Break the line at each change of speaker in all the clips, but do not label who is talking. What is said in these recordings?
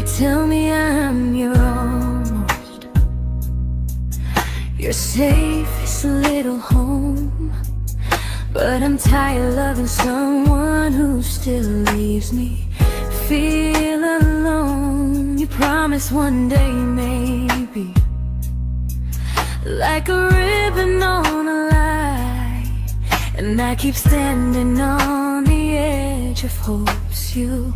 tell me I'm your almost, your safest little home. But I'm tired loving someone who still leaves me feel alone. You promise one day maybe, like a ribbon on a line, and I keep standing on the edge of hopes you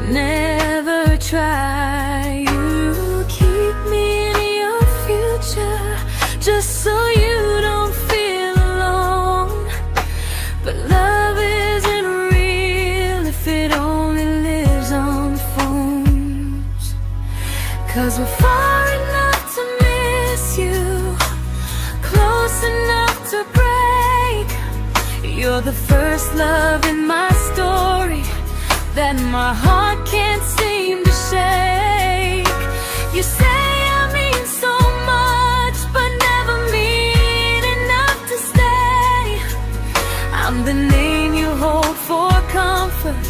never try. You keep me in your future just so you don't feel alone. But love isn't real if it only lives on phones. 'Cause we're far enough to miss you, close enough to break. You're the first love in my story that my heart can't seem to shake. You say I mean so much, but never mean enough to stay. I'm the name you hold for comfort,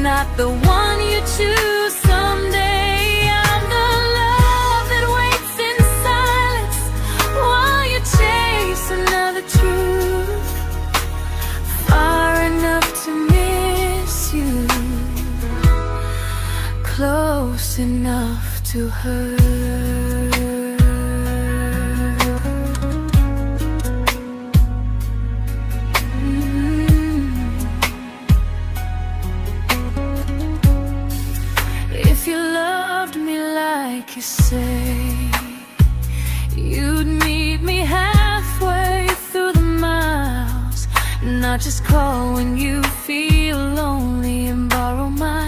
not the one you choose someday. I'm the love that waits in silence while you chase another truth. Far enough to miss you, close enough to hurt. If you loved me like you say, you'd meet me halfway through the miles, not just call when you feel lonely and borrow my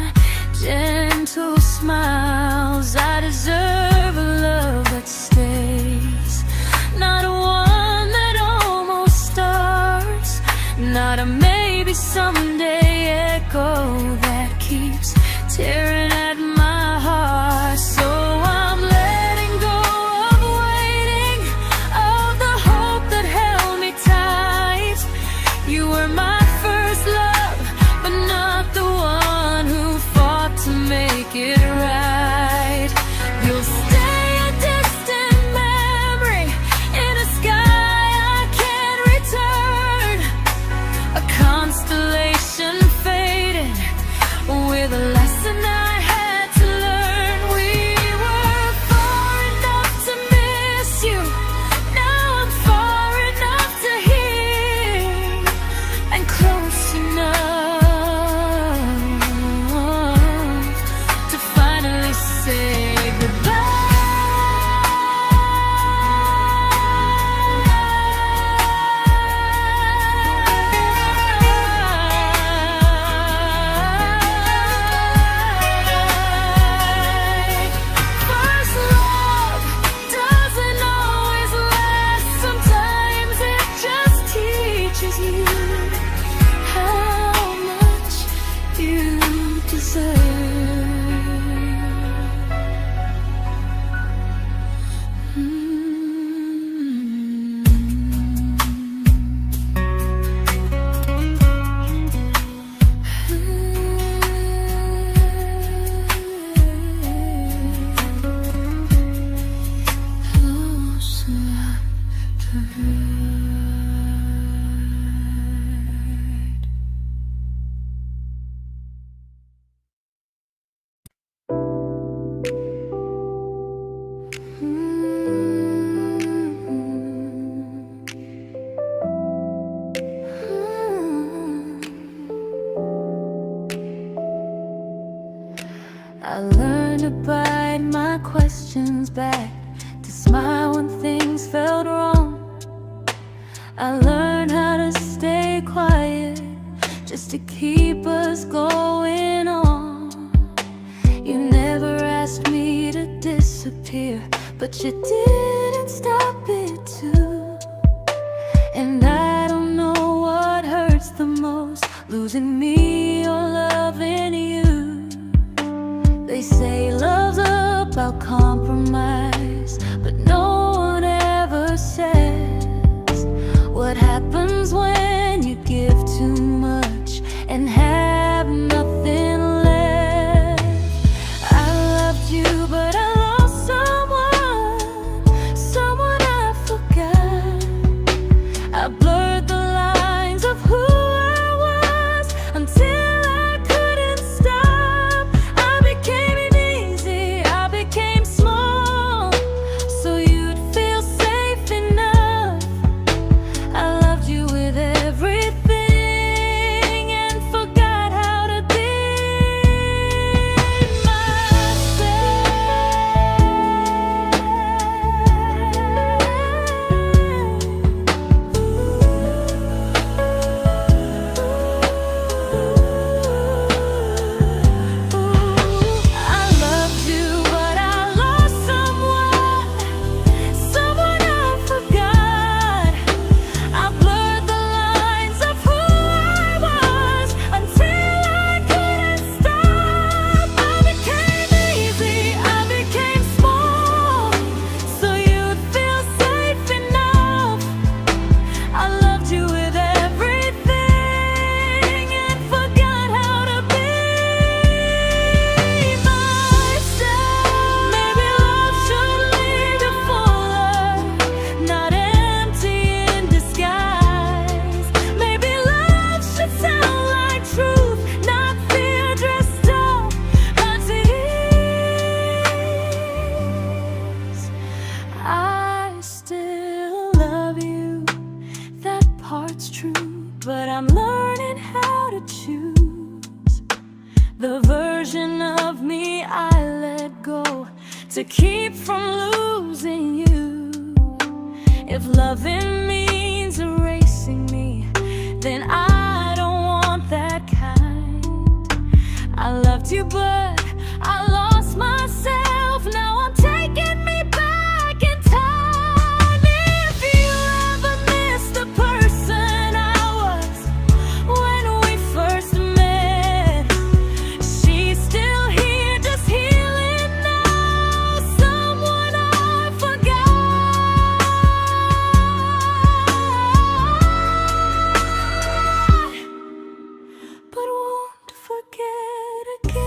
gentle smiles. I deserve a love that stays, not one that almost starts, not a maybe someday echo that keeps tearing at my heart. So I'm letting go of waiting, of the hope that held me tight. You were my first love, but not the one who fought to make it right. You'll stay a distant memory in a sky I can't return, a constellation faded with a lesson I had to learn. We were far enough to miss you, now I'm far enough to hear, and close enough to finally say goodbye. First love doesn't always last, sometimes it just teaches you how much you deserve. Close enough to hurt. I learned to bite my questions back, to smile when things felt wrong. I learned how to stay quiet just to keep us going on. You never asked me to disappear, but you didn't stop it too. And I don't know what hurts the most, losing me or loving you. They say love's about compromise, but no one ever says what happens when you give too much and have nothing left. I loved you I'm learning how to choose the version of me I let go to keep from losing you. If loving means erasing me, then I don't want that kind. I loved you, but I lost myself. Now I'm taking me back in time. If you ever miss the person I was when we first met, she's still here, just healing now. Someone I forgot, but won't forget again.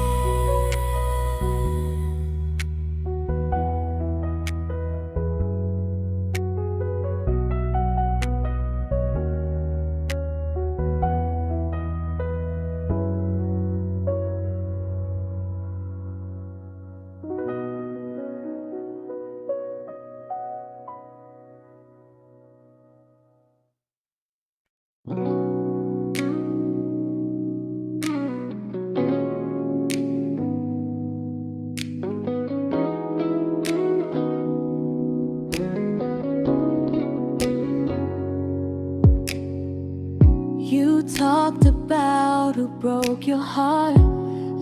You talked about who broke your heart,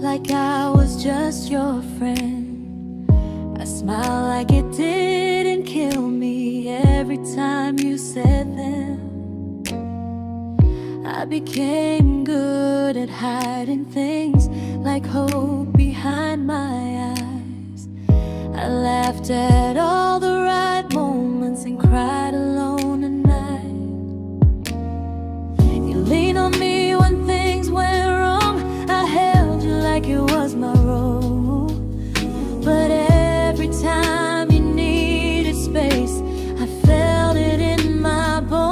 like I was just your friend. I smiled like it didn't kill me every time you said them. I became good at hiding things like hope behind my eyes. I laughed at all the right moments and cried alone at night. You leaned on me when things went wrong. I held you like it was my role. But every time you needed space, I felt it in my bones.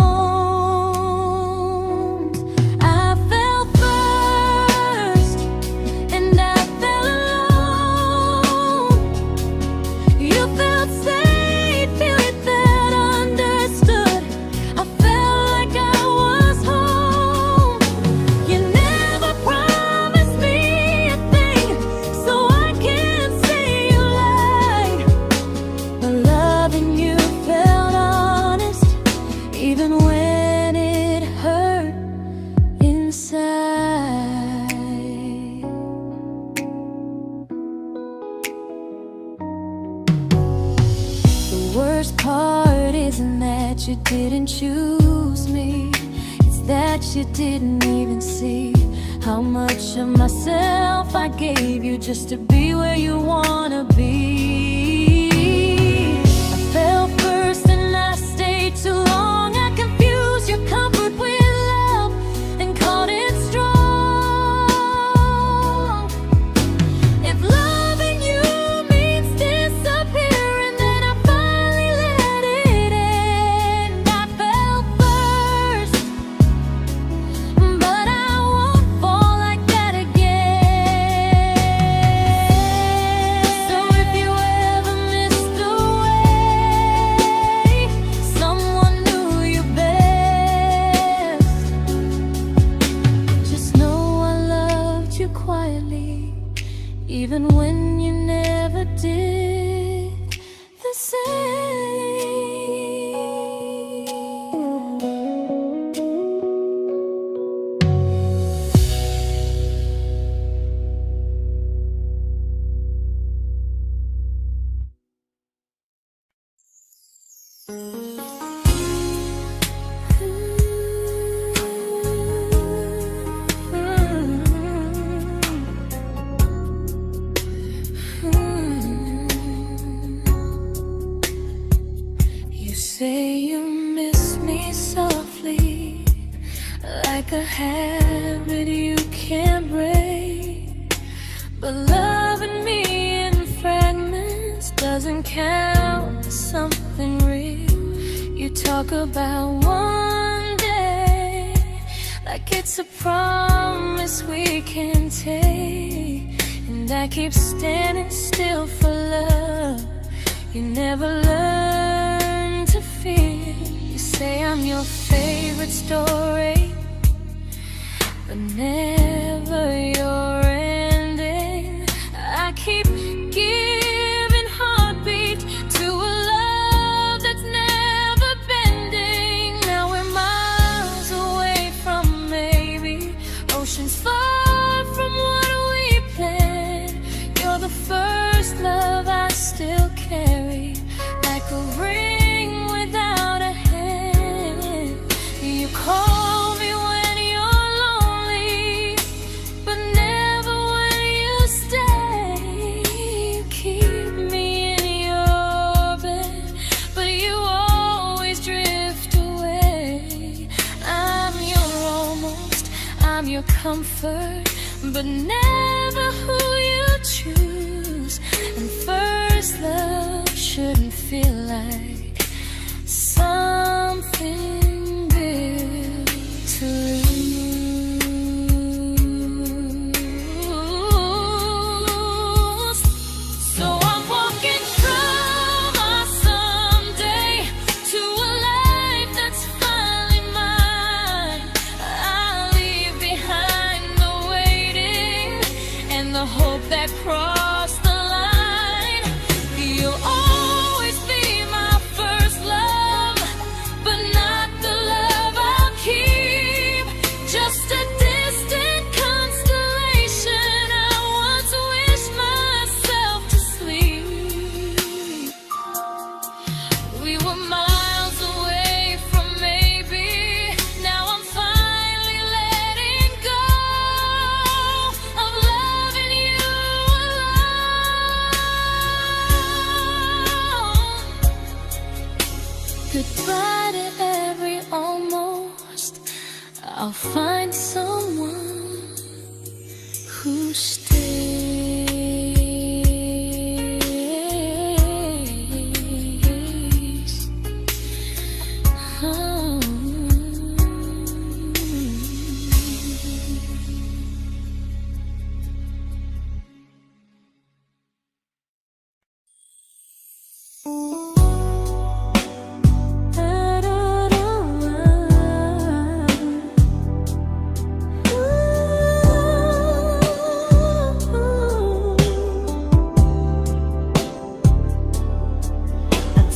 I fell first, and I fell alone. You felt safe, feeling that understood. I felt like I was home. You never promised me a thing, so I can't say you lied. But loving you felt honest, even when it hurt inside. The worst part isn't that you didn't choose me, it's that you didn't even see how much of myself I gave you just to be where you wanna be. I fell first and I stayed too long. I confused your comfort with love and called it strong. If loving you means disappearing, then I finally let it end. I fell first, but I won't fall like that again. So if you ever missed the way someone knew you best, just know I loved you quietly, even when you never did the same. You say you miss me softly, like a habit you can't break. But loving me in fragments doesn't count as something real. You talk about one day like it's a promise we can take, and I keep standing still for love. You never learn to feel. You say I'm your favorite story, but never your ending. I keep giving heartbeat to a love that's never bending. Now we're miles away from maybe, oceans far from what we planned. You're the first love I still carry, like a ring without a hand. You call me when you're lonely, but never when you stay. You keep me in your bed, but you always drift away. I'm your almost, I'm your comfort, but never who you choose. And first love shouldn't feel like something built to lose. So I'm walking through my someday to a life that's finally mine. I'll leave behind the waiting and the hope that crossed the line. You'll always be my first love, but not the love I'll keep. Just a distant constellation I once wished myself to sleep. We were miles away from maybe, now I'm finally letting go of loving you alone. Goodbye to every almost. I'll find someone who stays. Oh.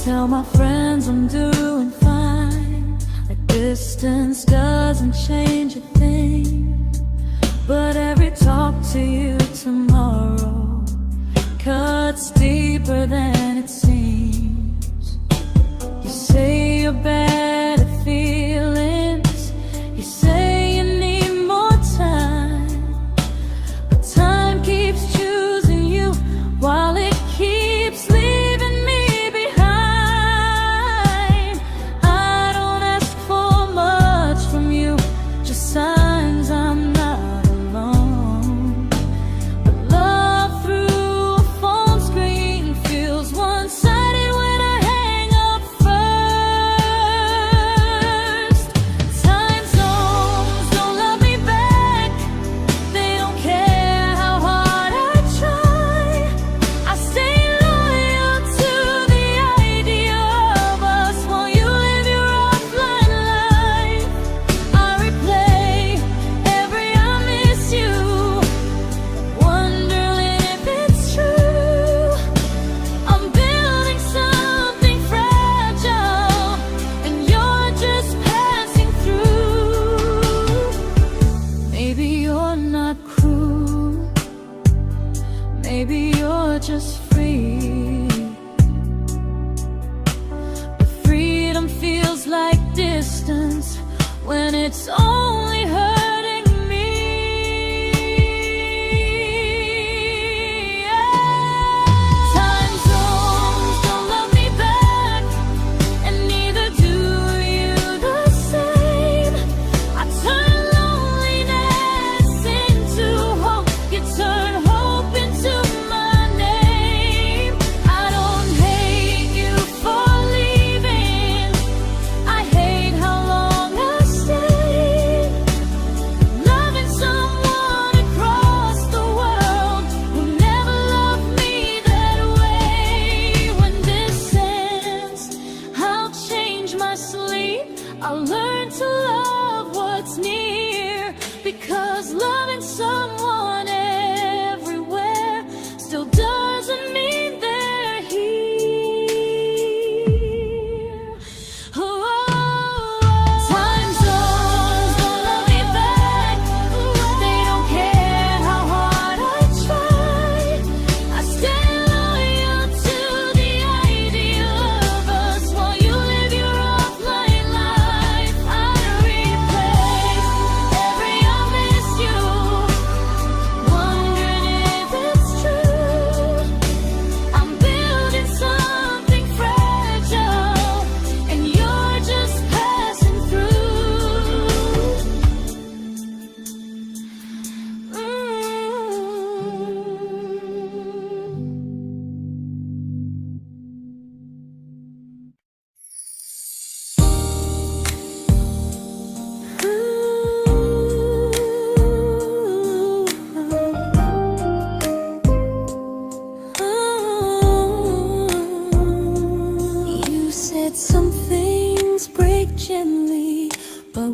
Tell my friends I'm doing fine, like distance doesn't change a thing. But every talk to you tomorrow cuts deeper than it seems. You say you're bad at feelings, you say you need more time, but time keeps choosing you while it keeps leaving me behind. I don't ask for much from you, just signs I'm not alone. But love through a phone screen feels one-sided when I hang up first. Time zones don't love me back, they don't care how hard I try. I stay loyal to the idea of us while you live your offline life. I replay every I miss you, wondering if it's true. I'm building something fragile, and you're just passing through. Maybe you're not cruel, maybe you're just free. But freedom feels like distance when it's only hurting me. Time zones don't love me back, and neither do you the same. I turn loneliness into hope, you turn hope into my name. I don't hate you for leaving, I hate how long I stayed.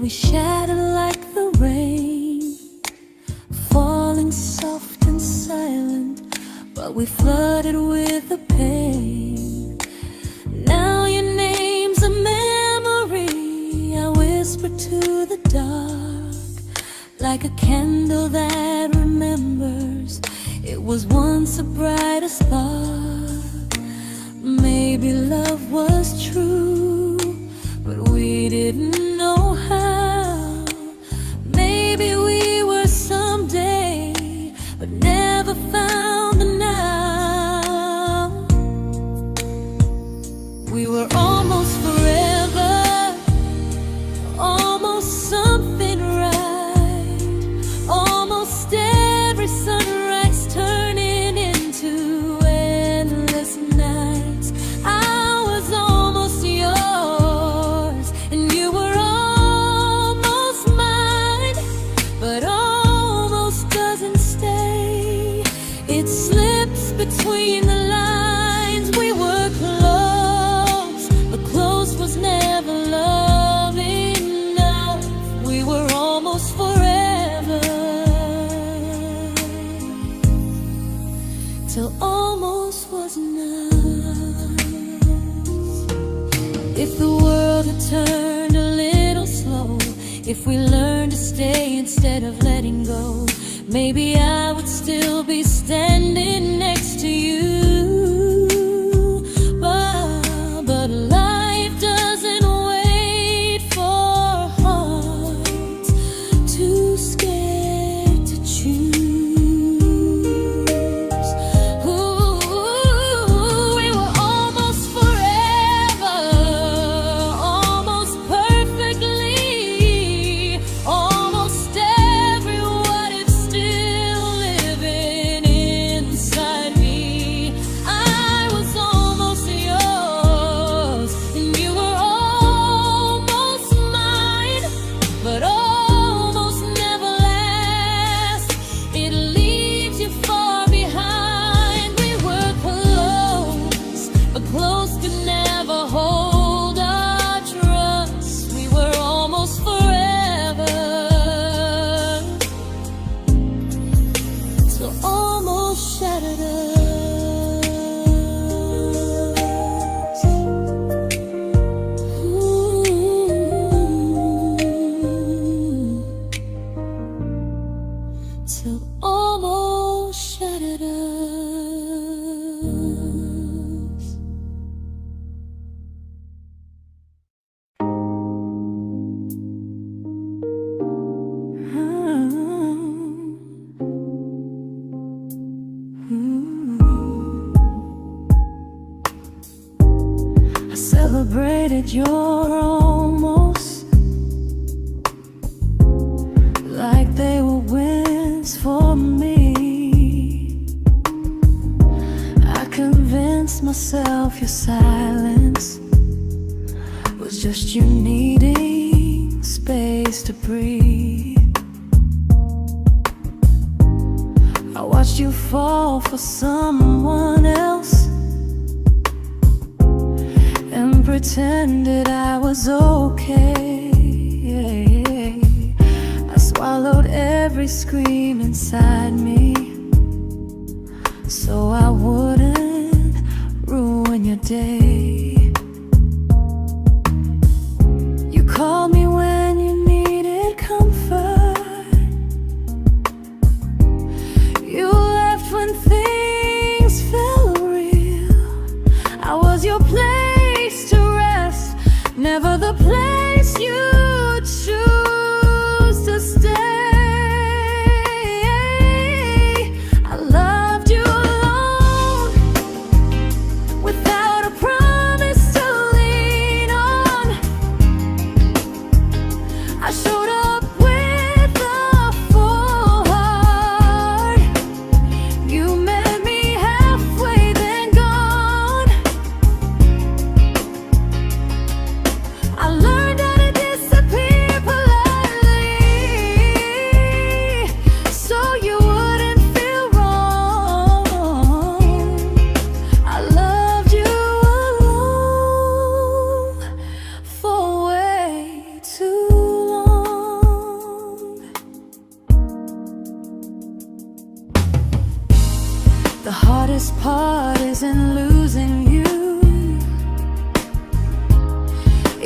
we shattered like the rain, falling soft and silent, but we flooded with the pain. Now your name's a memory I whisper to the dark, like a candle that remembers it was once a brighter spark. Maybe love was true, but we didn't know how. Maybe we were someday, but never found the now. We were almost forever, almost something right, almost every sunrise turning into endless nights. I was almost yours, and you were almost mine, but almost doesn't stay. It slips between the lines. We were close, but close was never love enough. We were almost forever, till almost was enough. If the world had turned a little slow, if we learned to stay instead of letting go, maybe I would still be standing next to you. But life doesn't wait for hearts too scared to choose. Ooh, we were almost forever, almost perfectly, almost every what if still living inside me. I was almost yours, and you were almost mine, but almost never lasts. It leaves you far behind. We were close, but close could never hold our trust. We were almost forever, till almost shattered us. Ooh. Till almost shattered us. I celebrated your almost like they were wins for me. I convinced myself your silence was just you needing space to breathe. I watched you fall for someone else and pretended I was okay. I swallowed every scream inside me, so I wouldn't ruin your day. You called me when you needed comfort. You left when things felt real. I was your place to rest, never the place you choose to stay. I loved you alone, heart isn't losing you,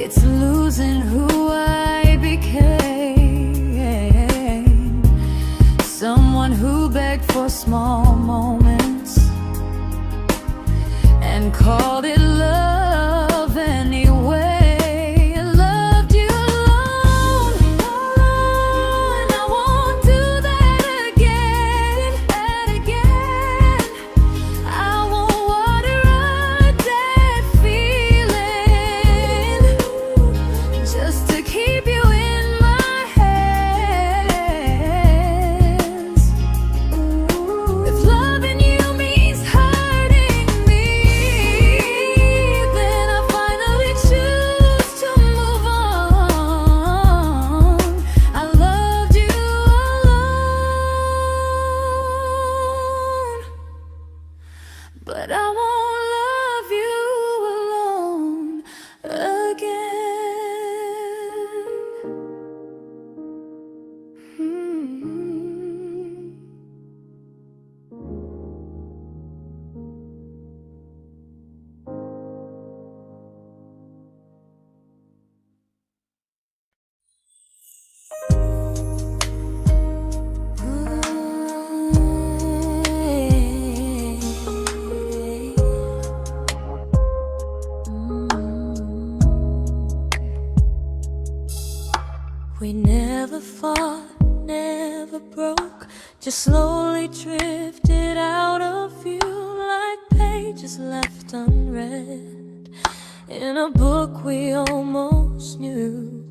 it's losing who I became. Someone who begged for small moments and called it love anyway. Loved you alone, and I won't do that again, I won't water a dead feeling just to keep you in my hands. If loving you means hurting me, then I finally choose to move on. I loved you alone, but I won't love you alone again. We never fought, never broke, just slowly drifted out of view like pages left unread in a book we almost knew.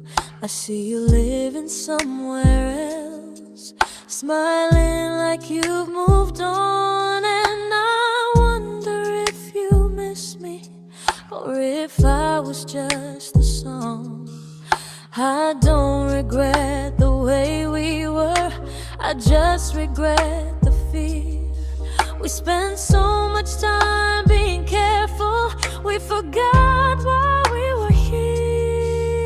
I see you living somewhere else, smiling like you've moved on, and I wonder if you miss me or if I was just the song. I don't regret the way we were, I just regret the fear. We spent so much time being careful, we forgot why we were here.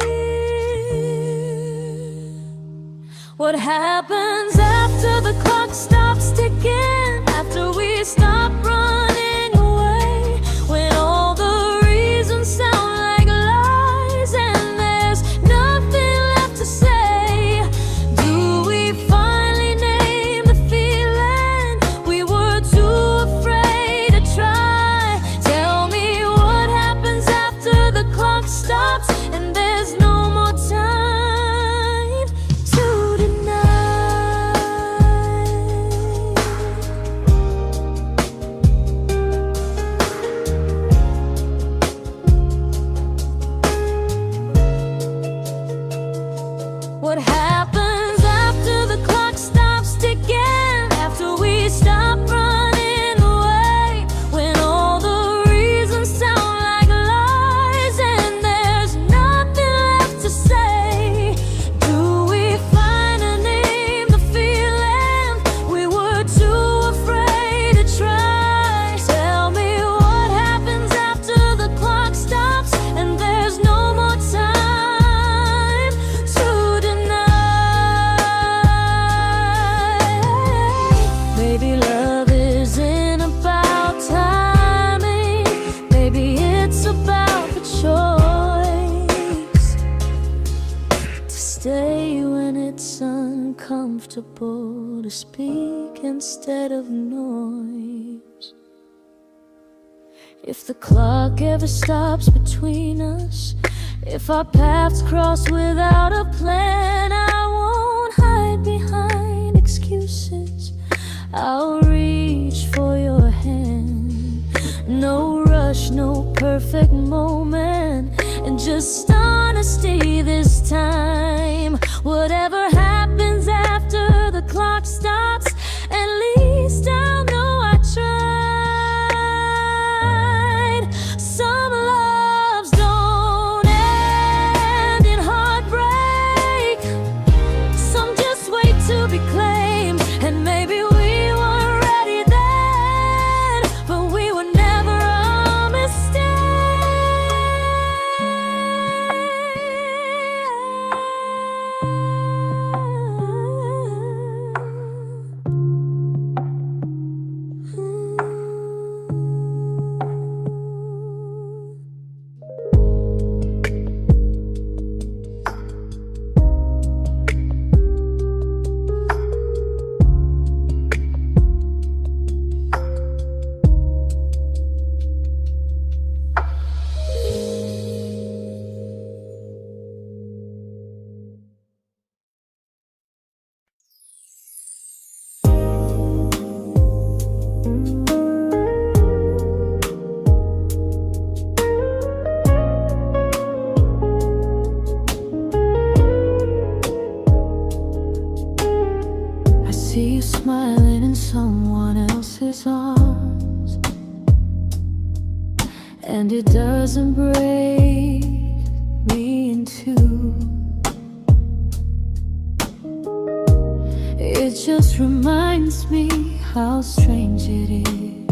What happens after the clock stops ticking, after we stop running away, when all the reasons sound like lies and there's nothing left to say? Do we finally name the feeling we were too afraid to try? Tell me what happens after the clock stops and there's no more time to deny. What happens after the clock stops ticking, after we stop running away, when all the reasons sound like lies and there's nothing left to say? Do we finally name the feeling we were too afraid to try? Tell me what happens after the clock stops and there's no more time to deny. Maybe love isn't about timing, maybe it's about the choice to stay when it's uncomfortable, to speak instead of noise. If the clock ever stops between us, if our paths cross without a plan, I won't hide behind excuses, I'll reach for your hand. No rush, no perfect moment, and just honesty this time. Whatever happens after the clock stops, at least I'll know I tried. Some loves don't end in heartbreak, some just wait to be claimed, and maybe we weren't ready then, but we were never a mistake. and it doesn't break me in two. It just reminds me how strange it is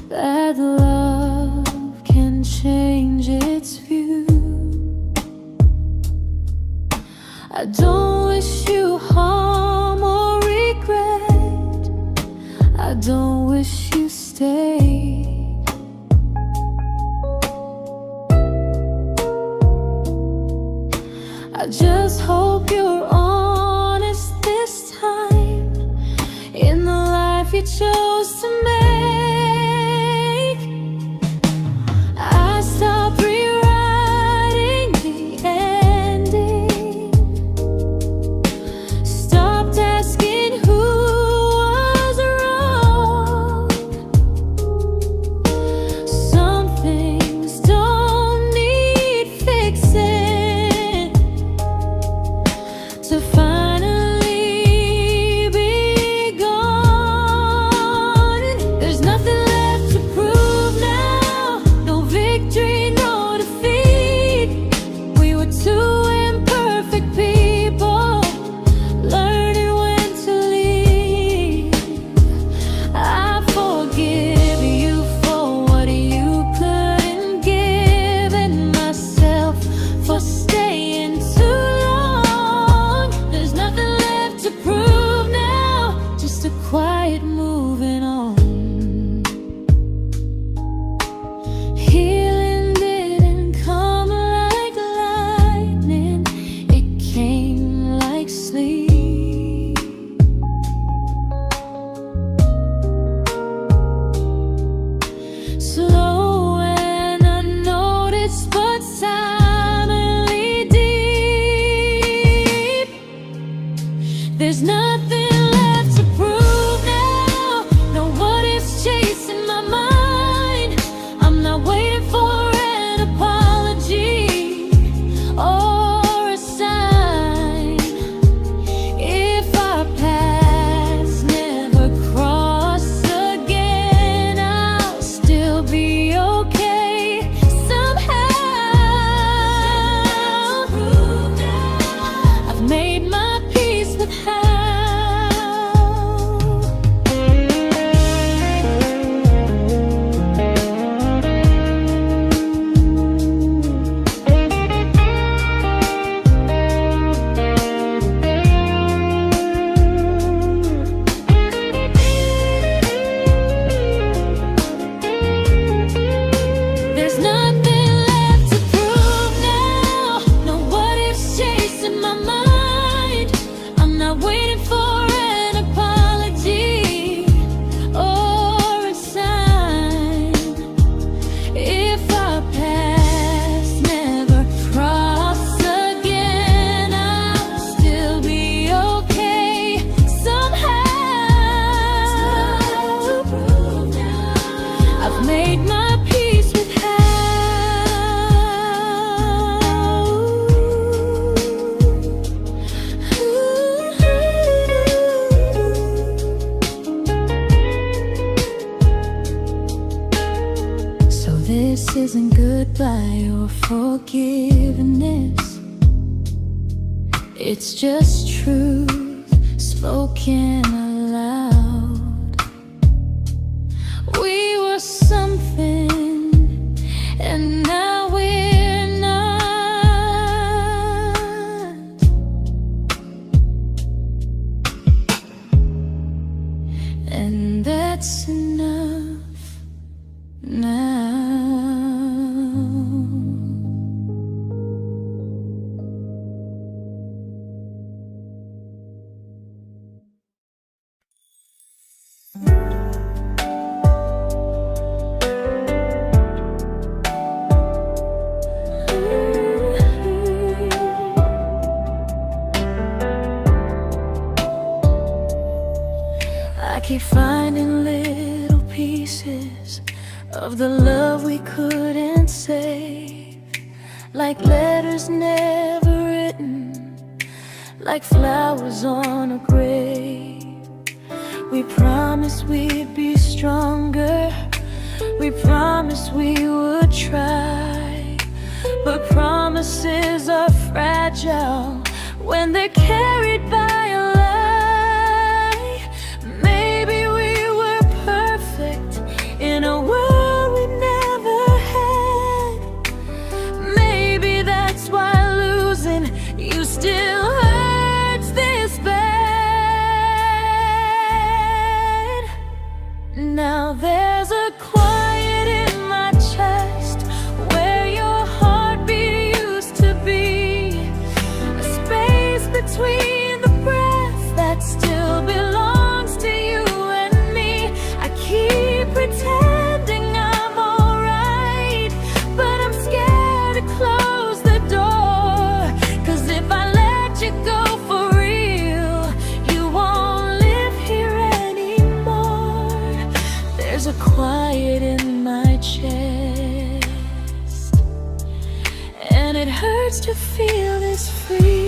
that love can change its view. I don't wish you harm or regret. I don't wish you stayed. I just hope you're honest this time in the life you chose to make. I stopped rewriting the ending, stopped asking who was wrong. Some things don't need fixing to finally be gone. There's nothing left to prove now, no victory, no defeat. We were two imperfect people, learning when to leave. I forgive you for what you couldn't give, and myself for staying too long. There's nothing left to prove now, just a quiet moving on. Healing didn't come like lightning, it came like sleep. Slow and unnoticed, but silently deep. There's nothing left to prove now, no what ifs chasing my mind. I'm not waiting for an apology or a sign. If our paths never cross again, I'll still be okay somehow. I've made my peace with how. There's nothing left to prove now, no what ifs chasing my mind. I'm not waiting for an apology or a sign. If our paths never cross again, I'll still be okay somehow. I've made my peace with how. So this isn't goodbye or forgiveness, it's just truth spoken aloud. We were something, and now we're not. And that's enough now. I keep finding little pieces of the love we couldn't save, like letters never written, like flowers on a grave. We promised we'd be stronger, We promised we would try, but promises are fragile when they're carried by a lie. Maybe we were perfect in a world we never had. Maybe that's why losing you still hurts this bad. Now there's a quiet in my chest where your heartbeat used to be, a space between the breaths that still belongs to you and me. I keep pretending I'm alright, but I'm scared to close the door. 'Cause if I let you go for real, you won't live here anymore. There's a quiet in my chest, and it hurts to feel this free.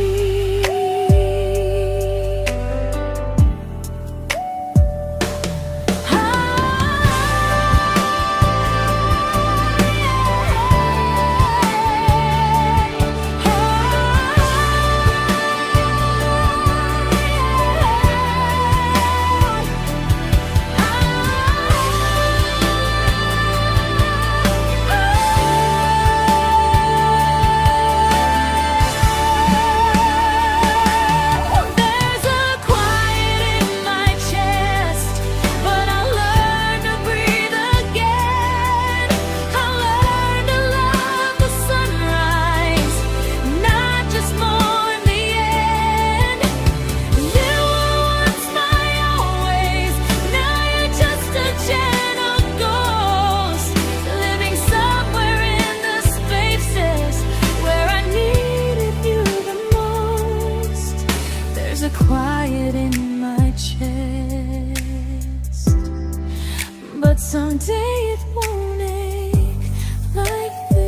Quiet in my chest, but someday it won't ache like this.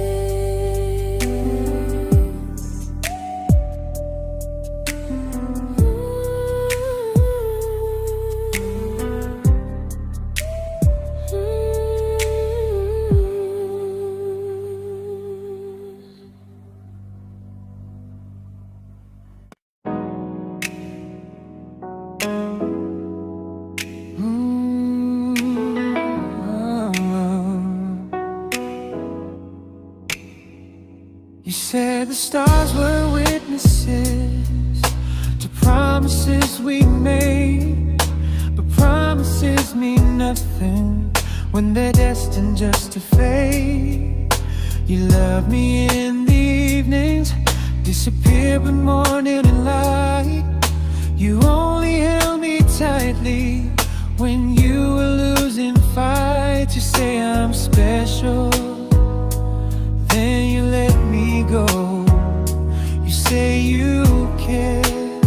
You said the stars were witnesses to promises we made, but promises mean nothing when they're destined just to fade. You love me in the evenings, disappear when morning and light. You only held me tightly when you were losing fights. You say I'm special, then you let me go. You say you care,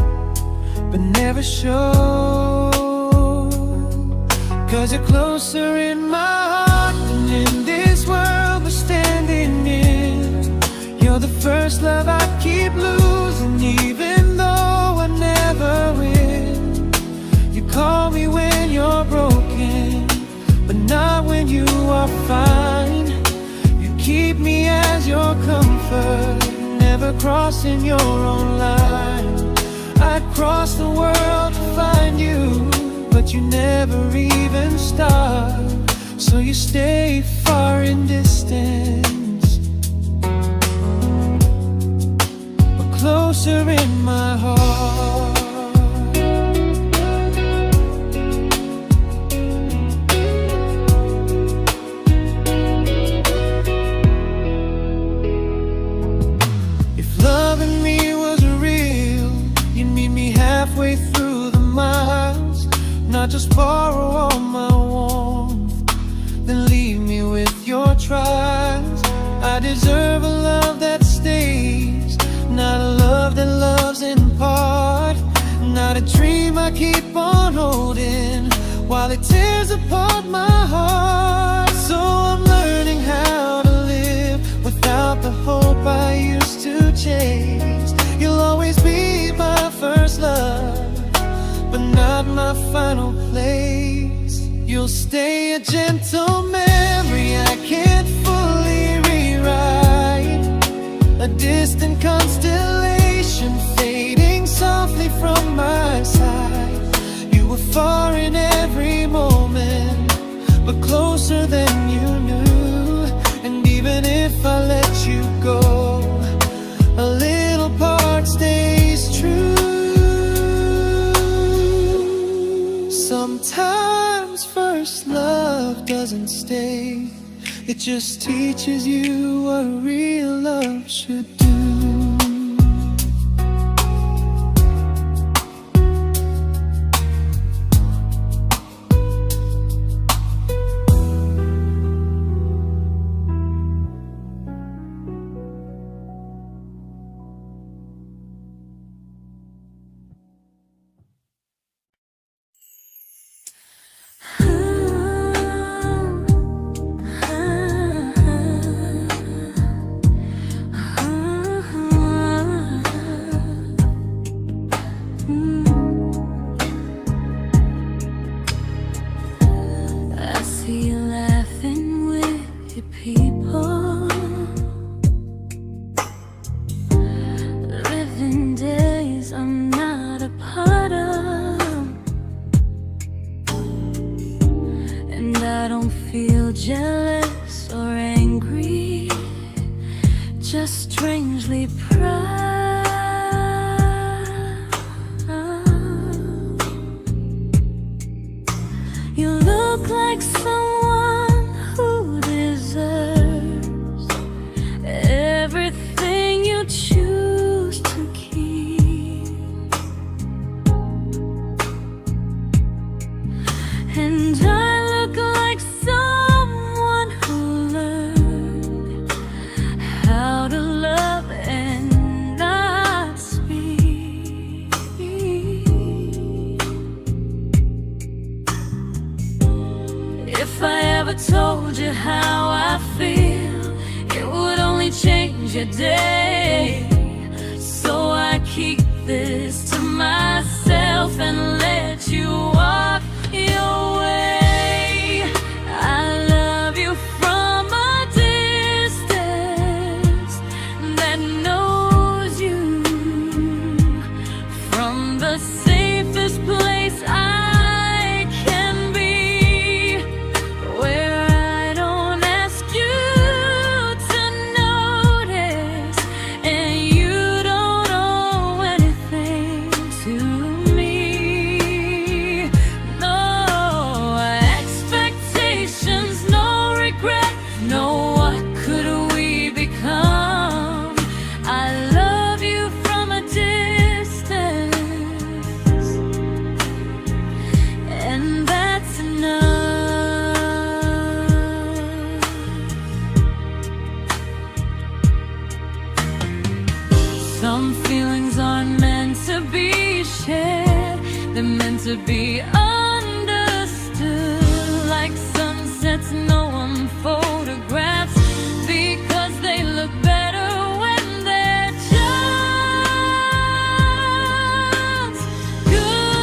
but never show. 'Cause you're closer in my heart than in this world we're standing in. You're the first love I keep losing, even though I never win. You call me when you're broken, but not when you are fine. Keep me as your comfort, never crossing your own line. I'd cross the world to find you, but you never even start. So you stay far in distance, but closer in my heart. Halfway through the miles, not just borrow all my warmth, then leave me with your trials. I deserve a love that stays, not a love that loves in part. Not a dream I keep on holding while it tears apart my heart. So I'm learning how to live without the hope I used to chase. You'll always be my first love, but not my final place. You'll stay a gentle memory mistake. It just teaches you what real love should do.
Jealous or angry, just strangely proud. You look like someone who deserves everything you choose to keep, and I look like someone who learned how to love and not speak. If I ever told you how I feel, it would only change your day. So I keep this to myself and let you walk your way. I love you from a distance that knows you, from the safest place I can be, where I don't ask you to notice and you don't owe anything to me. No expectations, no regret, no what could we become. I love you from a distance, and that's enough. Some feelings aren't meant to be shared, they're meant to be understood, like sunsets no one photographs, because they look better when they're just good.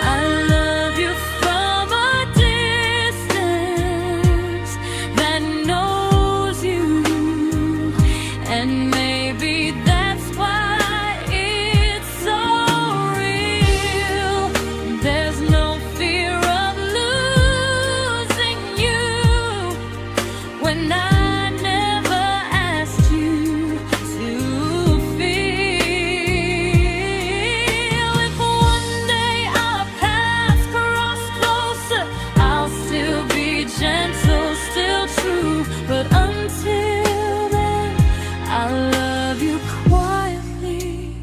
I love you from a distance that knows you, and maybe that's why it's so real. There's no fear of losing you when I never asked you to feel. If one day our paths cross closer, I'll still be gentle, still true, but until then, I love you quietly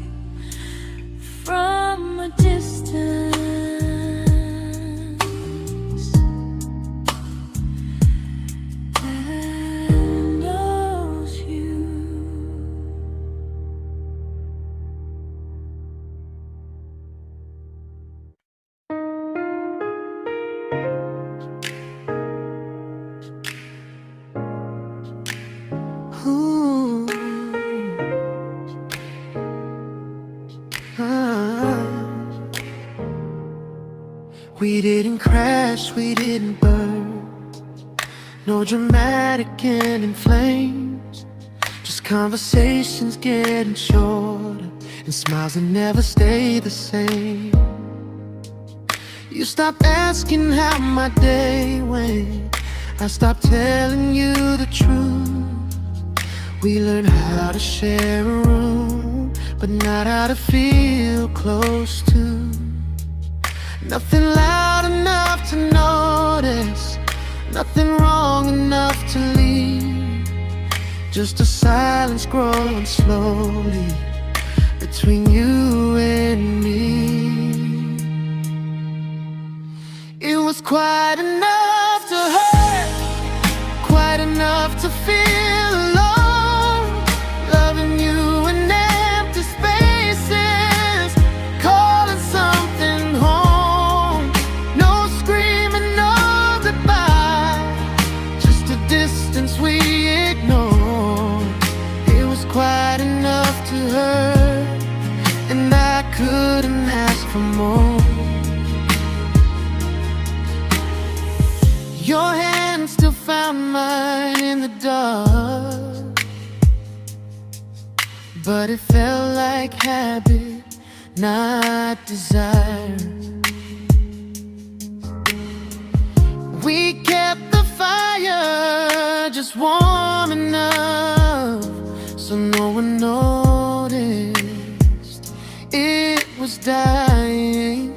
from a distance that knows you.
Ooh. Ah. We didn't crash, we didn't burn, no dramatic end in flames, just conversations getting shorter and smiles that never stay the same. You stopped asking how my day went, I stopped telling you the truth. We learned how to share a room, but not how to feel close to. Nothing loud enough to notice, nothing wrong enough to leave. Just a silence growing slowly between you and me. It was quite enough to hurt, quite enough to feel alone. Loving you in empty spaces, calling something home. No screaming, no goodbye, just a distance we ignored. It was quite enough to hurt, and I couldn't ask for more. Your hand still found mine in the dark, but it felt like habit, not desire. We kept the fire just warm enough so no one noticed it was dying.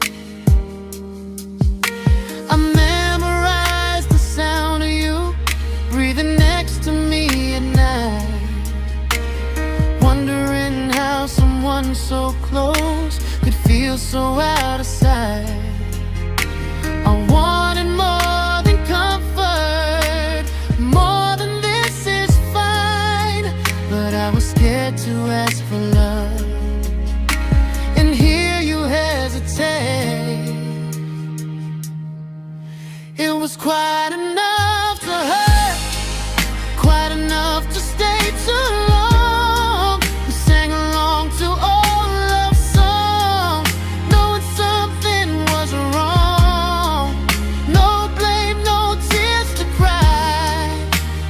I memorized the sound of you breathing next to me at night, wondering how someone so close could feel so out of sight. I wanted more than comfort, more than this is fine, but I was scared to ask for love, and here you hesitate. It was quite enough to hurt, quite enough to stay too long. We sang along to old love songs, knowing something was wrong. No blame, no tears to cry,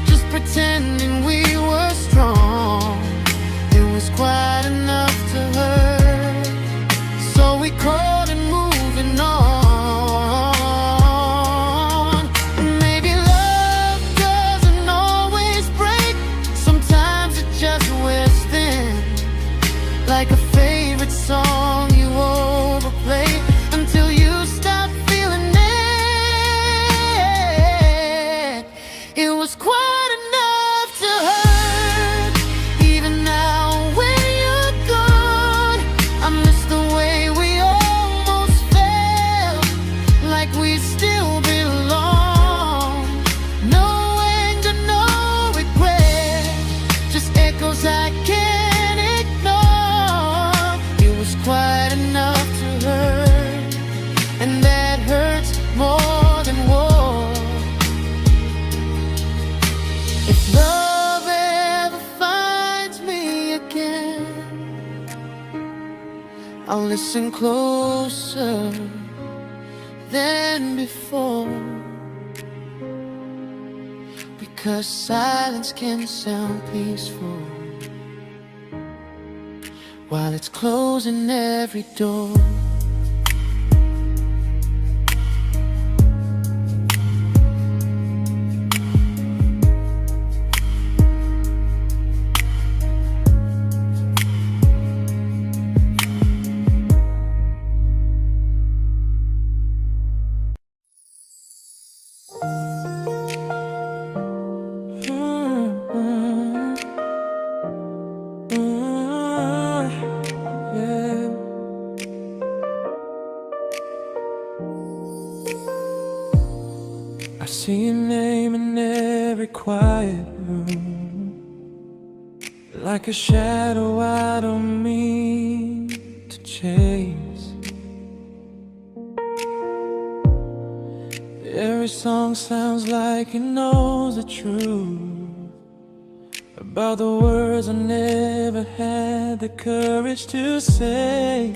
just pretending we were strong. It was quite enough to hurt, so we called and moving on. Maybe love doesn't always break, sometimes it just wears thin, like a favorite song you overplay until you stop feeling it. It was quite enough to hurt, even now when you're gone. I miss the way we almost felt, like we still belong. No anger, no regret, just echoes I can't ignore. It was quite enough to hurt, and that hurts more than war. If love ever finds me again, I'll listen closer than before, because silence can sound peaceful while it's closing every door. I see your name in every quiet room, like a shadow I don't mean to chase. Every song sounds like it knows the truth about the words I never had the courage to say.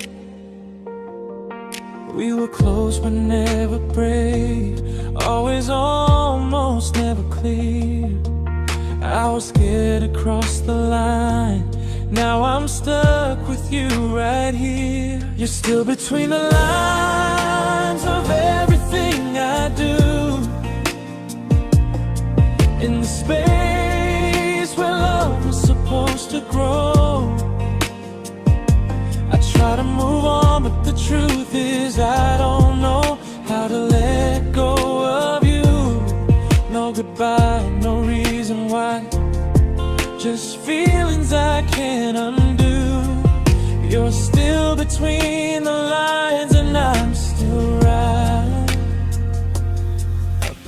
We were close but never brave, always almost never clear. I was scared to cross the line, now I'm stuck with you right here. You're still between the lines of everything I do, in the space where love was supposed to grow. I try to move on, but the truth is I don't know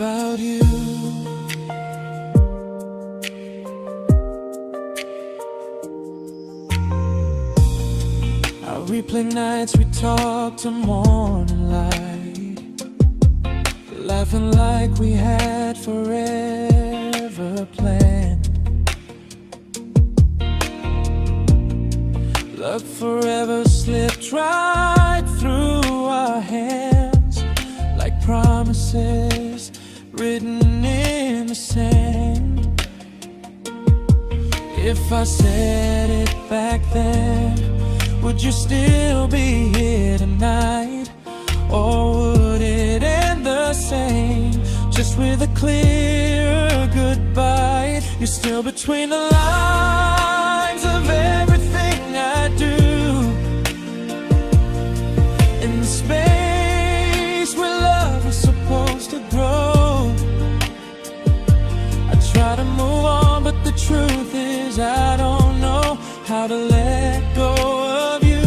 about you. I replay nights we talk to morning light, laughing like we had forever planned. Luck forever slipped right through our hands, like promises written in the sand. If I said it back then, would you still be here tonight? Or would it end the same, just with a clear goodbye? You're still between the lines of everything I do, in the space where love is supposed to grow. I try to move on, but the truth is I don't know how to let go of you.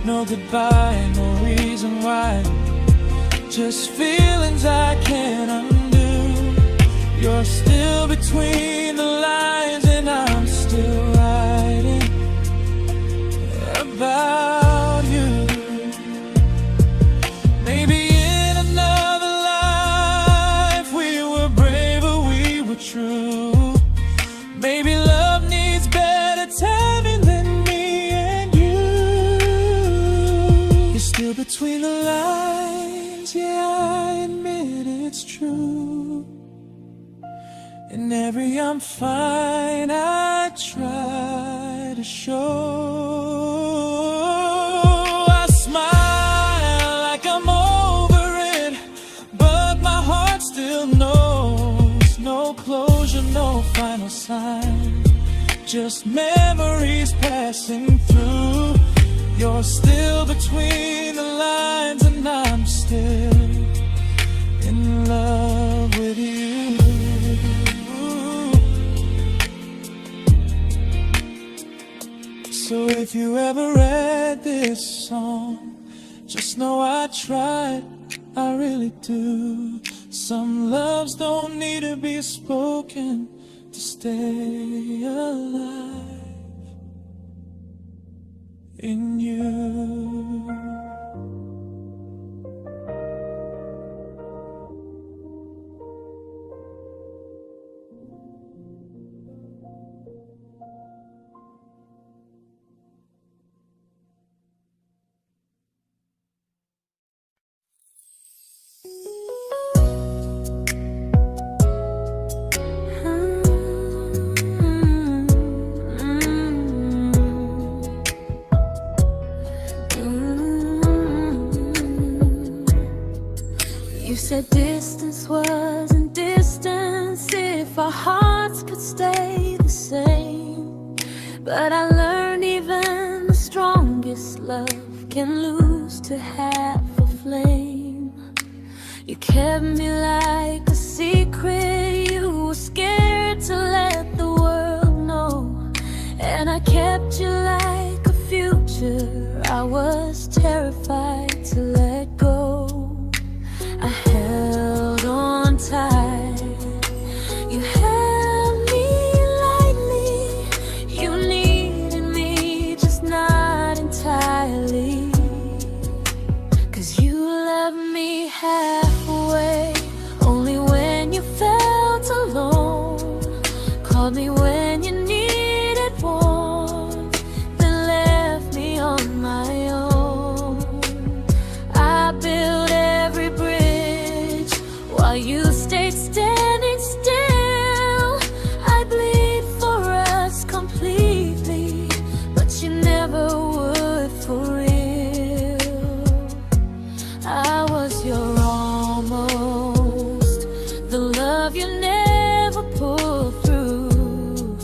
No goodbye, no reason why, just feelings I can't undo. You're still between the lines and I'm still writing about you. Maybe in another life we were braver, we were true. Maybe love needs better timing than me and you. You're still between the lines, yeah, I admit it's true. In every I'm fine I try to show. I smile like I'm over it, but my heart still knows. No closure, no final sign, just memories passing through. You're still between the lines and I'm still in love with you. So if you ever read this song, just know I tried, I really do. Some loves don't need to be spoken to stay alive in you.
You said distance wasn't distance if our hearts could stay the same. But I learned even the strongest love can lose to half a flame. You kept me like a secret, you were scared to let the world know. And I kept you like a future, I was terrified to let go. I held on tight, you held me lightly. You needed me, just not entirely. 'Cause you loved me halfway, only when you felt alone. Called me when you needed warmth, then left me on my own. I built every bridge while you stayed standing still. I bleed for us completely, but you never would for real. I was your almost, the love you never pulled through.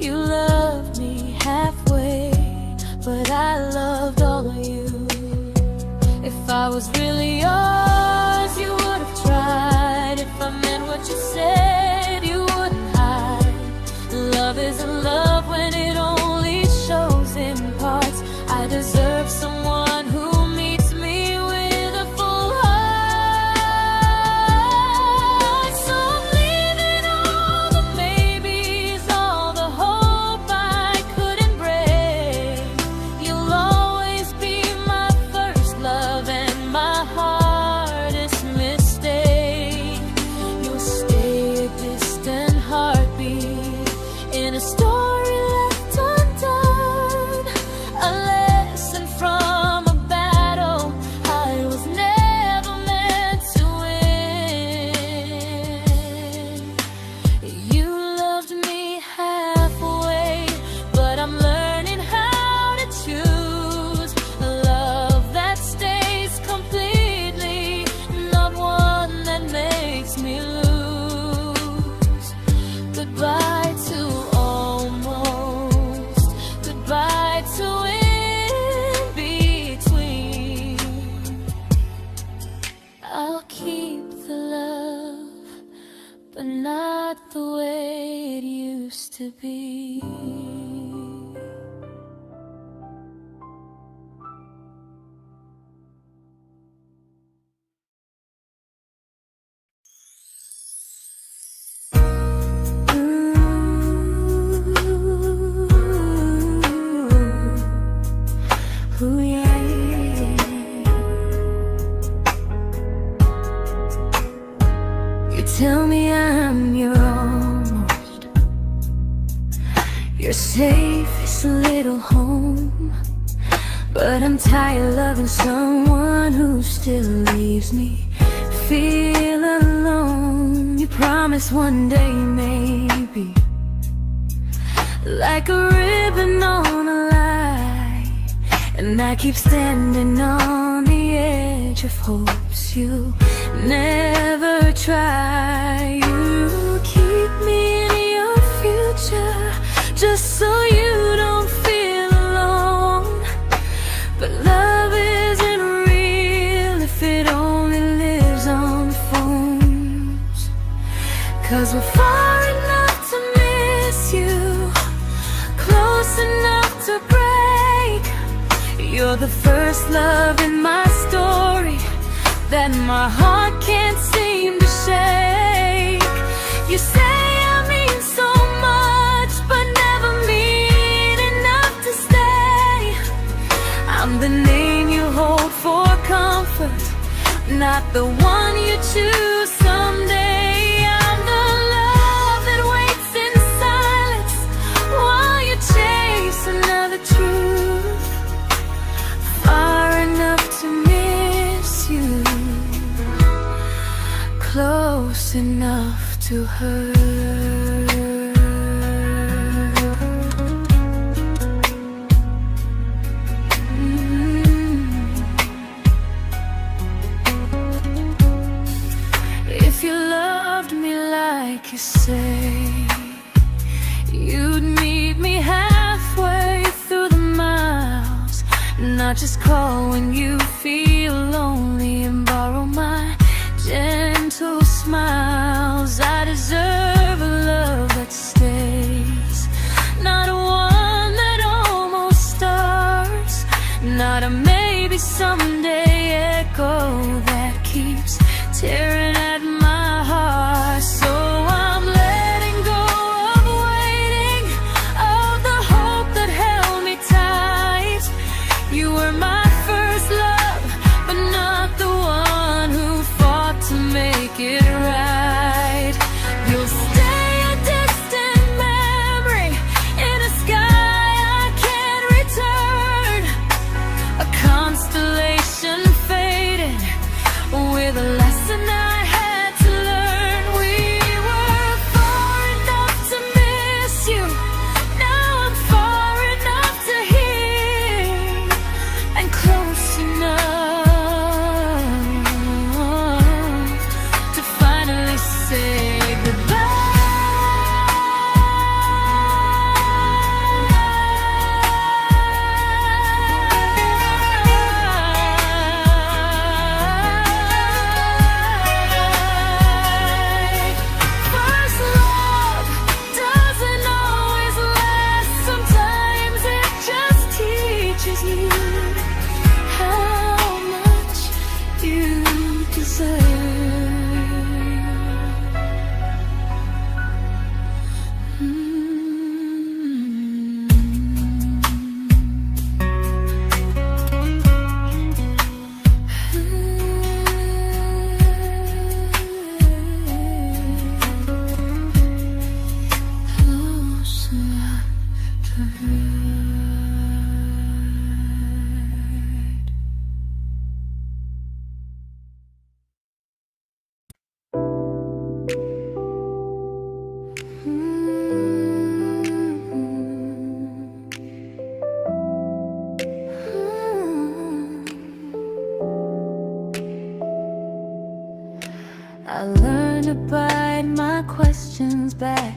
You loved me halfway, but I loved all of you. If I was really yours, you would have tried. If I meant what you said, you wouldn't hide. Love isn't love when it only shows in parts. I deserve someone who meets me with a full heart. to be. Ooh, yeah, yeah. You tell me I'm your almost, your safest little home. But I'm tired loving someone who still leaves me feel alone. You promise one day maybe, like a ribbon on a line, and I keep standing on the edge of hopes you never try. You keep me in your future just so you don't feel alone. But love isn't real if it only lives on phones. 'Cause we're far enough to miss you, close enough to break. You're the first love in my story that my heart can't seem to shake. You say I mean so much, but never mean enough to stay. I'm the name you hold for comfort, not the one you choose someday. I'm the love that waits in silence while you chase another truth. Far enough to miss you, close enough to hurt. If you loved me like you say, you'd meet me halfway through the miles, not just call when you feel lonely and borrow my gentle smiles. I deserve a love that stays, not one that almost starts, not a maybe someday echo that keeps tearing at my heart. So I'm letting go of waiting, of the hope that held me tight. You were my first love, but not the one who fought to make it right. You'll stay a distant memory in a sky I can't return, a constellation fading with a lesson I had to learn. We were far enough to miss you, now I'm far enough to hear, and close enough to finally say goodbye. First love doesn't always last, sometimes it just teaches you how much you deserve. Close enough to hurt. I learned to bite my questions back,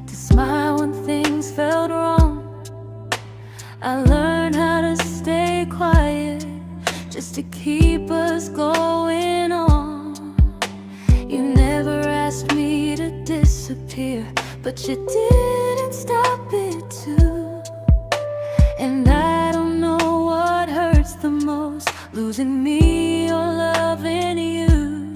to smile when things felt wrong. I learned how to stay quiet just to keep us going on. You never asked me to disappear, but you did couldn't stop it too. And I don't know what hurts the most, losing me or loving you.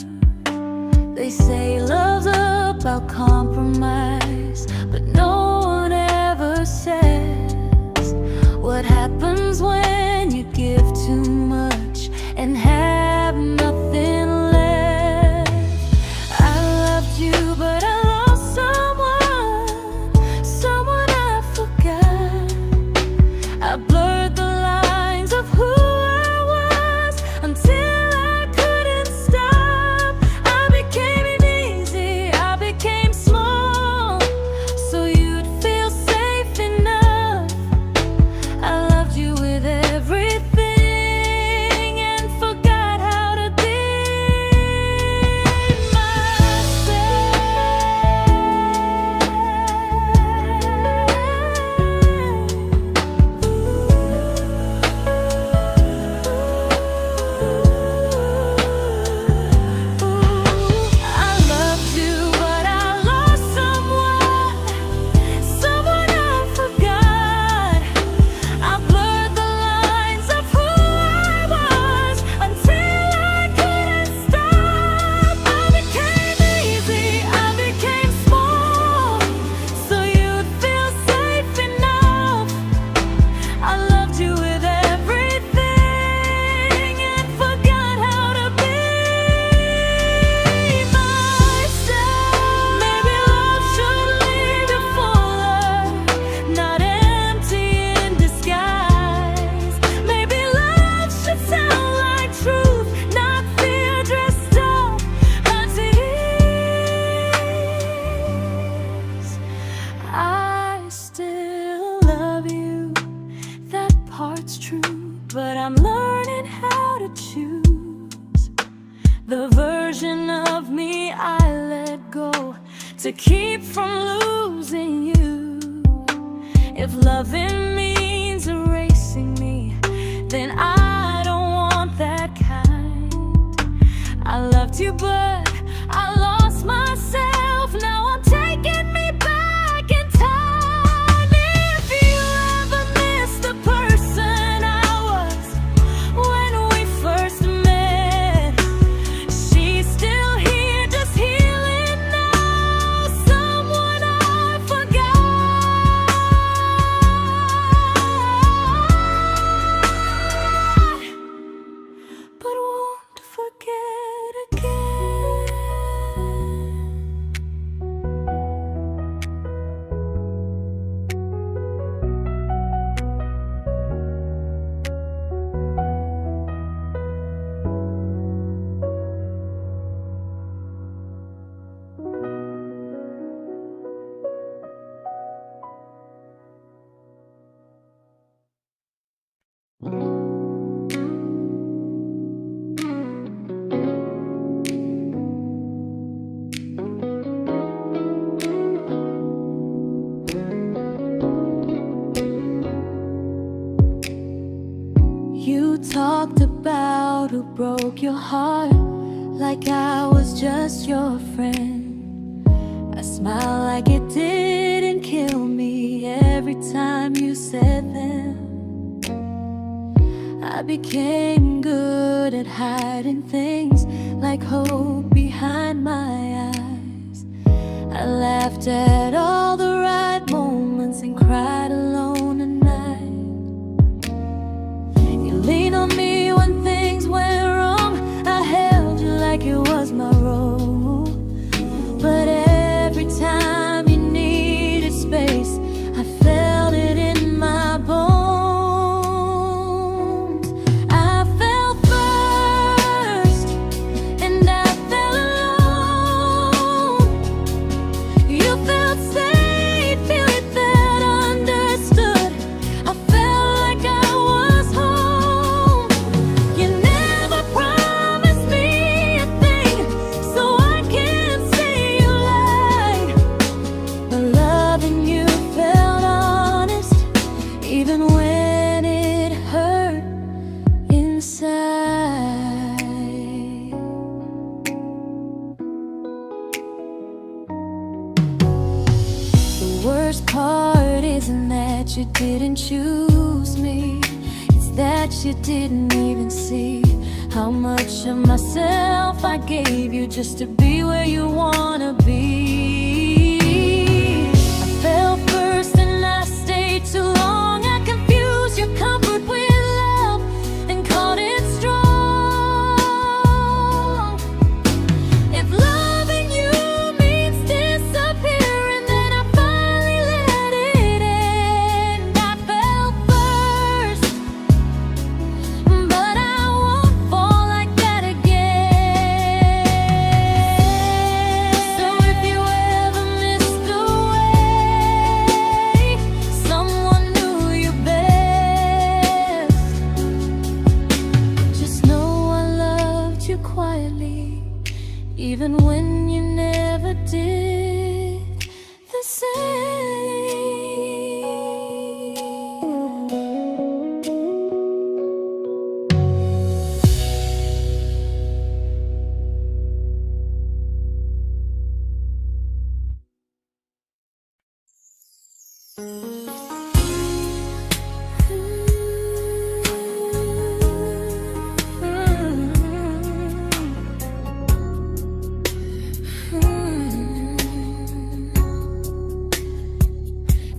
They say love's about compromise, but no one ever says what happens when you give too much and have nothing left. I loved you, but I lost someone I forgot. I blurred the lines of who I was until I couldn't stop. I became easy, I became small, so you'd feel safe enough. I loved you with everything and forgot how to be I loved you, but I lost someone I forgot. I blurred the lines of who I was until I couldn't stop. I became easy, I became small, so you'd feel safe enough. I loved you with everything and forgot how to be myself. Maybe love should leave you fuller, not empty in disguise. Maybe love should sound like truth, not fear dressed up as ease. I still love you, that part's true, but I'm learning how to choose the version of me I let go to keep from losing you. If loving means erasing me, then I don't want that kind. I loved you, but I lost myself. Now I'm taking me back in time. If you ever miss the person I was when we first met, she's still here, just healing now. Someone I forgot, but won't forget again. You talked about who broke your heart, like I was just your friend. I smile like it didn't kill me every time you said them. I became good at hiding things like hope behind my eyes. I laughed at all the right moments and cried alone at night. You leaned on me when things went wrong. I held you like it was my role. But every time you needed space, I felt it in my bones. I fell first, and I fell alone. You felt worst part isn't that you didn't choose me, it's that you didn't even see how much of myself I gave you just to be where you wanna be. I fell first and I stayed too long. I confused your comfort with love and called it strong. If loving you means disappearing, then I finally let it end. I fell first, but I won't fall like that again. So if you ever missed the way someone knew you best, just know I loved you quietly, even when you never did the same.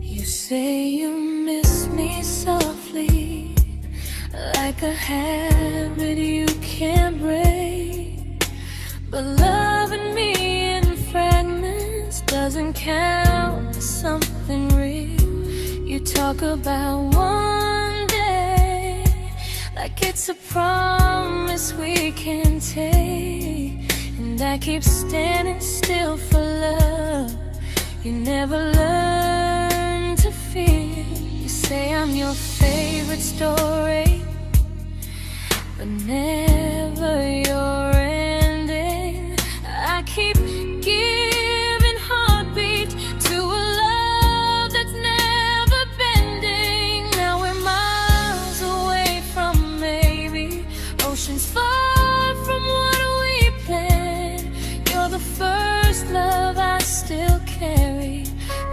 You say you miss me softly, like a habit you can't break. But loving me in fragments doesn't count as something real. You talk about one day like it's a promise we can take, and I keep standing still for love. You never learn to feel. You say I'm your favorite story, but never your ending. I keep giving heartbeat to a love that's never bending. Now we're miles away from maybe oceans far from what we planned. You're the first love I still carry,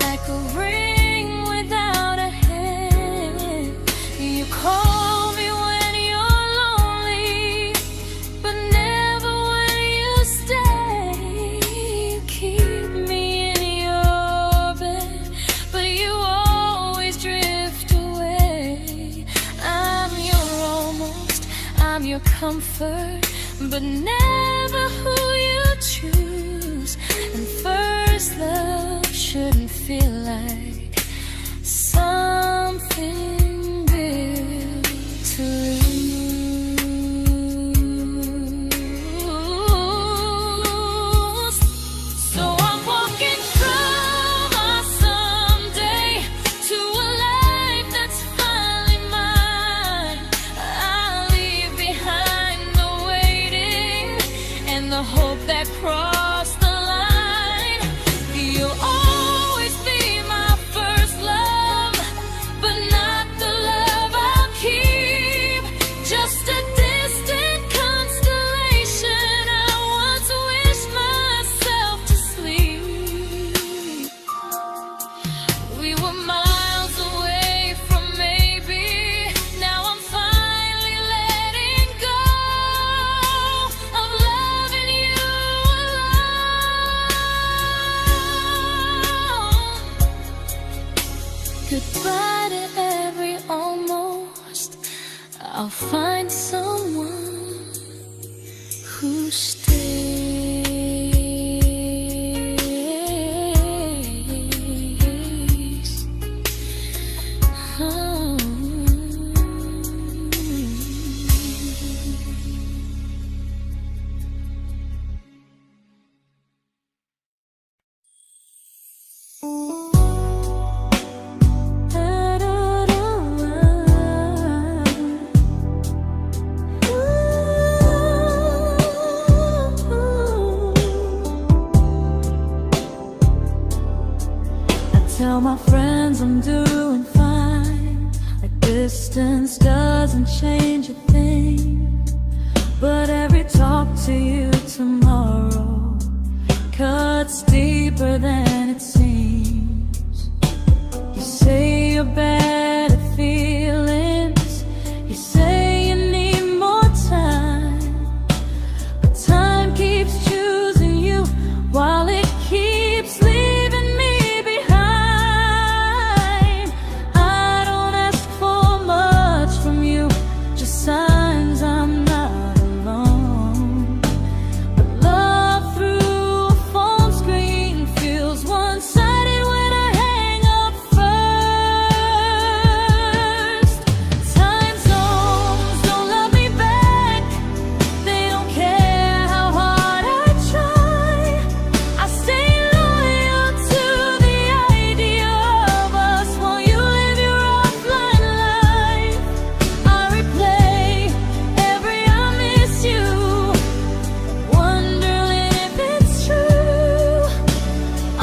like a ring without a hand. You call me when you're lonely, but never when you stay. You keep me in your bed, but you always drift away. I'm your almost, I'm your comfort, but never who you choose. And first love shouldn't feel like something built to lose. So I'm walking from my someday to a life that's finally mine. I'll leave behind the waiting and the hope that crossed the line. You'll always be my first love, but not the love I'll keep. Just a distant constellation I once wished myself to sleep. We were miles away from maybe. Now I'm finally letting go of loving you alone. Goodbye to every almost. I'll find someone who stays. Oh. Tell my friends I'm doing fine, like distance doesn't change a thing. But every talk to you tomorrow cuts deeper than it seems. your better feelings. You say you need more time, but time keeps choosing you while it keeps leaving me behind. I don't ask for much from you, just signs I'm not alone. But love through a phone screen feels one-sided when I hang up first. Time zones don't love me back, they don't care how hard I try. I stay loyal to the idea of us while you live your offline life. I replay every I miss you, wondering if it's true.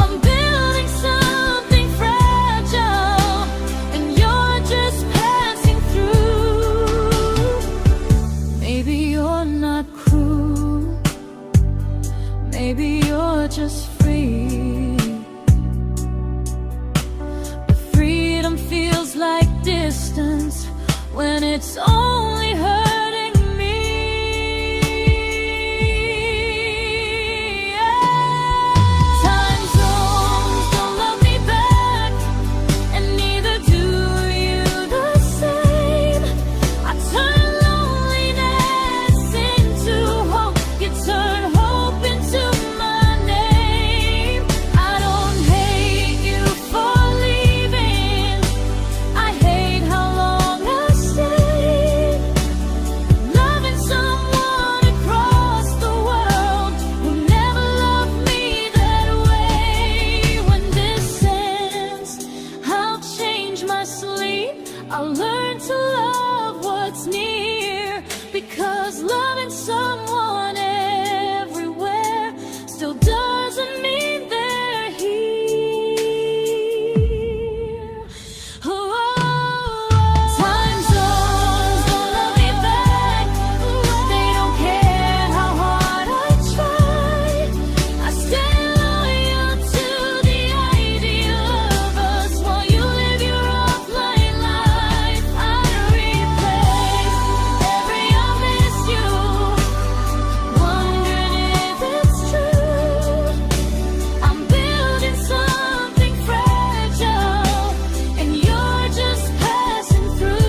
I'm building something fragile, and you're just passing through. Maybe you're not cruel, maybe you're just free. But freedom feels like distance when it's only hurting me. Time zones don't love me back, and neither do you the same. I turn loneliness into hope, you turn hope into my name. I don't hate you for leaving, I hate how long I stayed. Loving someone across the world who never loved me that way. When this ends, I'll change my sleep, I'll learn to love what's near, because loving someone everywhere still doesn't mean they're here. Time zones don't love me back, they don't care how hard I try. I stay loyal to the idea of us while you live your offline life. I replay every I miss you, wondering if it's true. I'm building something fragile, and you're just passing through.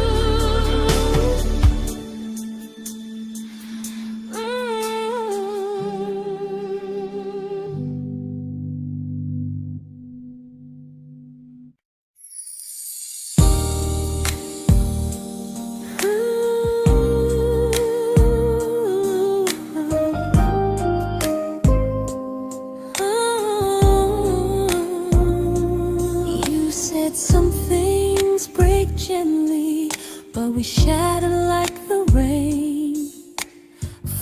You said some things break gently, but we shatter like the rain,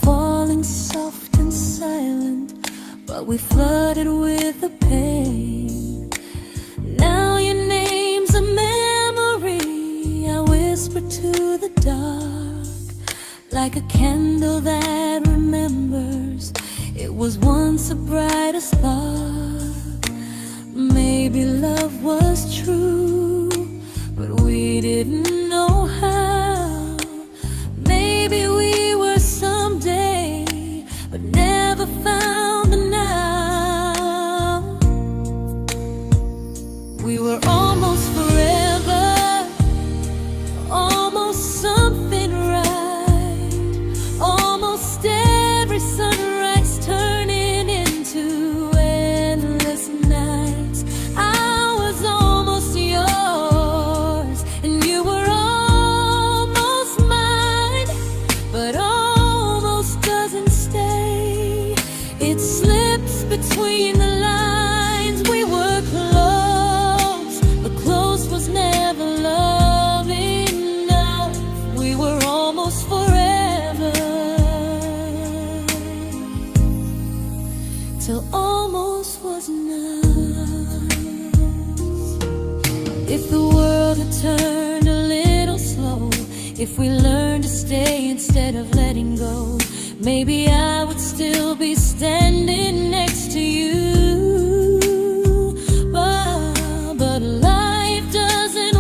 falling soft and silent, but we flooded with the pain. Now your name's a memory I whisper to the dark, like a candle that remembers it was once a brighter spark. Maybe love was true, but we didn't know how. Maybe we were someday, but never found the now. We were almost forever, almost something right, almost every sunrise turning into endless nights. I was almost yours, and you were almost mine, but almost doesn't stay. It slips between the lines. We were close, but close was never love enough. We were almost forever, till almost was enough. If the world had turned a little slow, if we learned to stay instead of letting go, maybe I would still be standing next to you. But life doesn't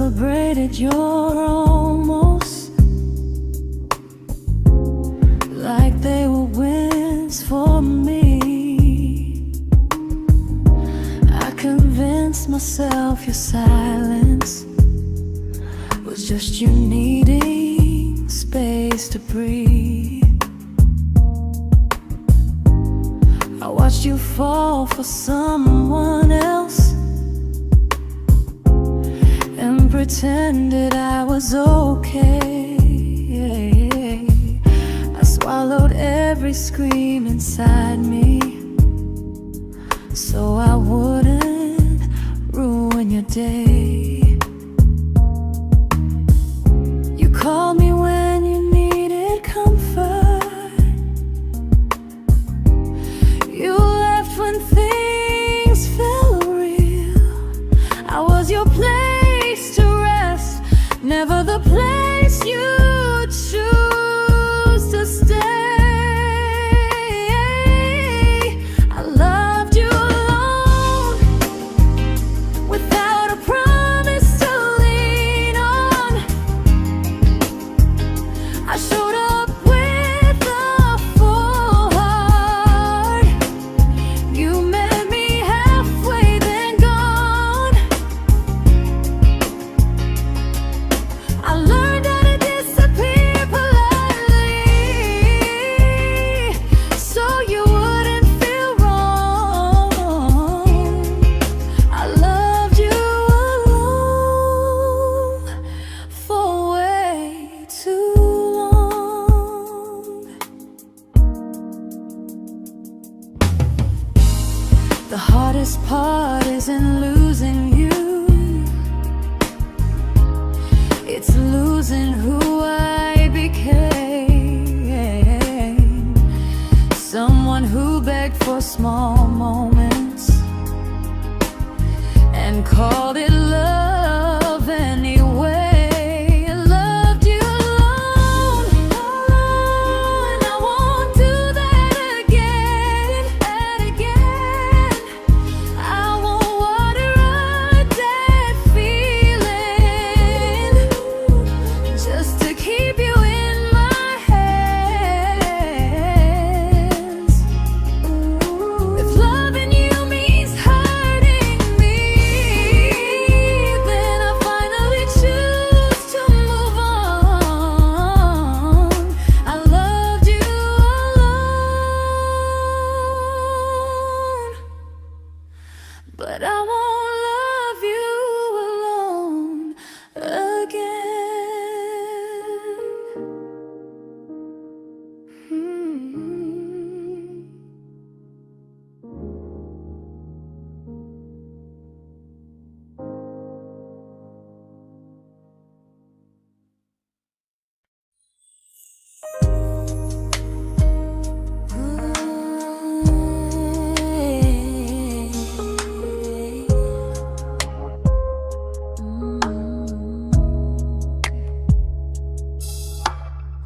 celebrated your almost like they were wins for me. I convinced myself your silence was just you needing space to breathe. I watched you fall for someone else and pretended I was okay. I swallowed every scream inside me so I wouldn't ruin your day. You called me when you needed comfort. You left when things felt real. I was your place to rest, never the place you choose to stay. I loved you alone, without a promise to lean on. I showed up with a full heart. You met me halfway, then gone. I learned how to disappear politely, so you wouldn't feel wrong. I loved you alone for way too long. The hardest part isn't losing you, it's losing who I became. Someone who begged for small moments and called it love anyway. I loved you alone, and I won't do that again, and again. I won't water a dead feeling just to keep you in my hands. If loving you means hurting me, then I finally choose to move on. I loved you alone, but I won't love you alone again.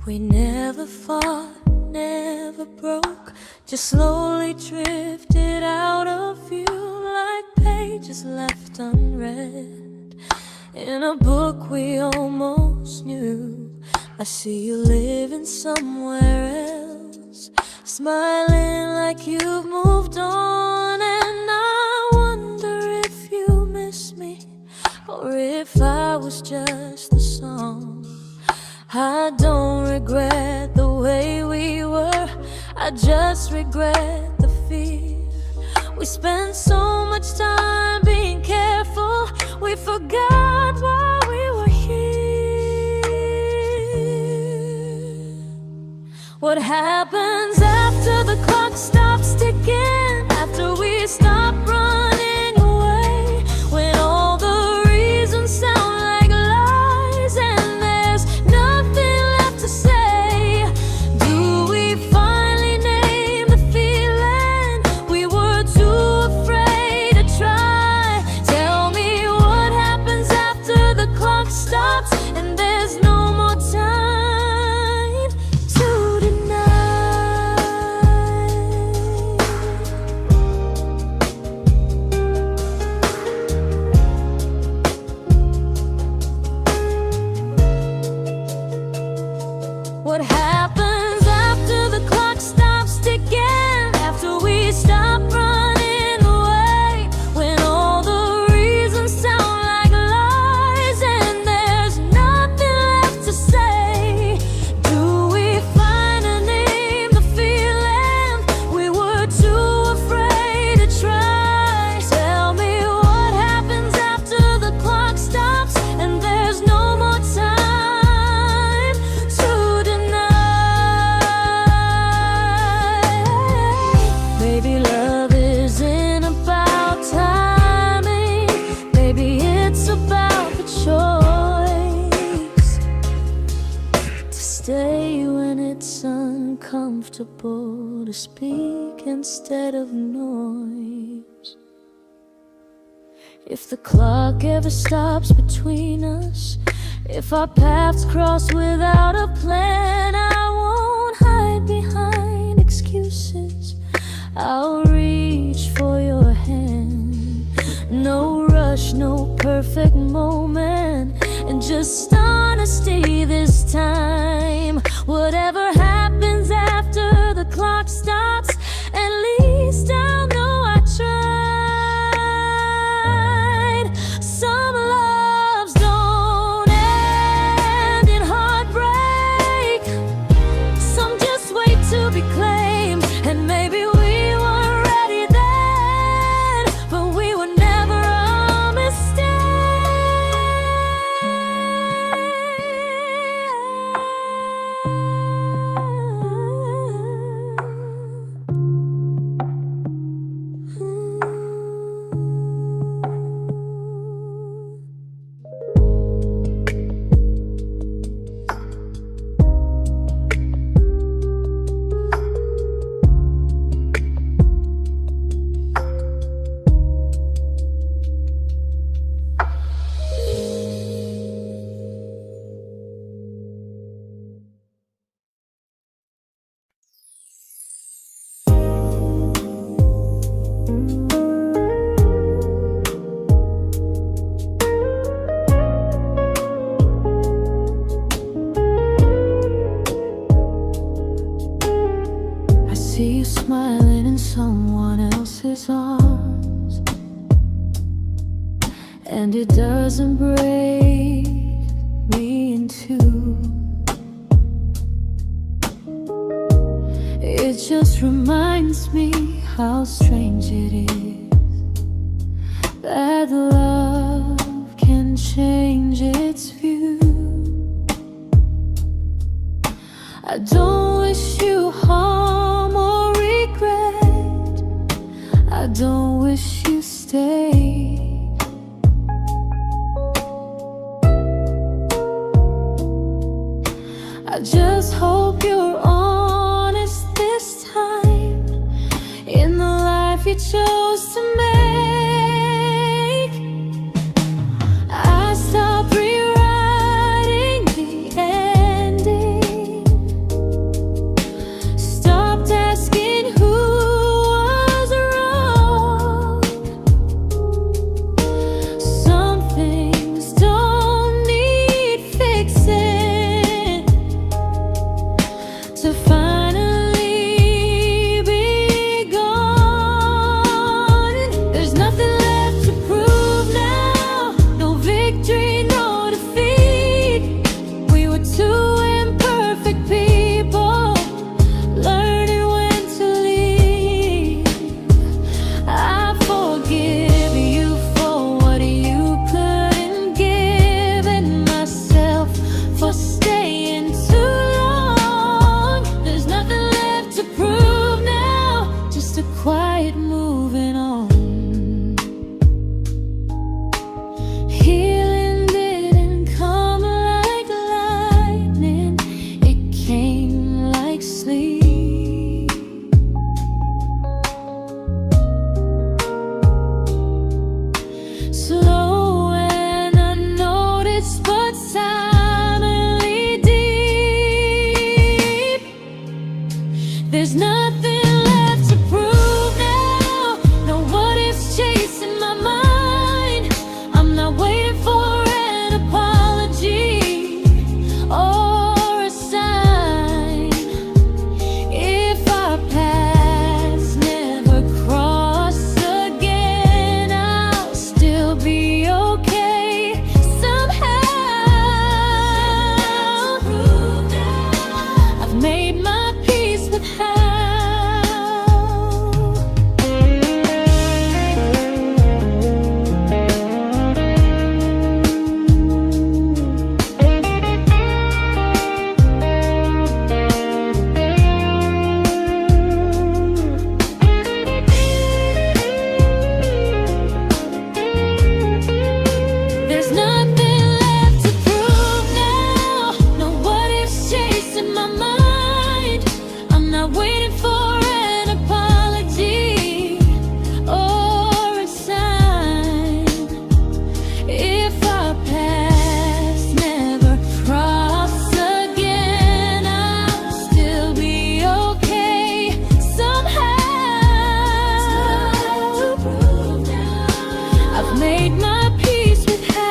We never fought, never broke, just slowly drifted out of view like pages left unread in a book we almost knew. I see you living somewhere else, smiling like you've moved on, and I wonder if you miss me or if I was just the song. I don't regret the way we were, I just regret the fear. We spent so much time being careful, we forgot why we were here. What happens after the clock stops ticking, after we stop running away, when all the reasons sound like lies and there's nothing left to say? Do we finally name the feeling we were too afraid to try? Tell me what happens after the clock stops and there's no more time to deny. comfortable to speak instead of noise. If the clock ever stops between us, if our paths cross without a plan, I won't hide behind excuses. I'll reach for your hand. No rush, no perfect moment, and just honesty this time. Whatever happens after the clock stops, at least I'll know I tried. Some loves don't end in heartbreak, some just wait to be claimed. And maybe we weren't ready then, but we were never a mistake. I see you smiling in someone else's arms, and it doesn't break me in two. It just reminds me how strange it is that love can change its view. I don't wish you harm or regret. I don't wish you stayed. I just hope you're honest this time in the life you chose to make. I stopped rewriting the ending, stopped asking who was wrong. Some things don't need fixing to finally be gone. made my peace with hell.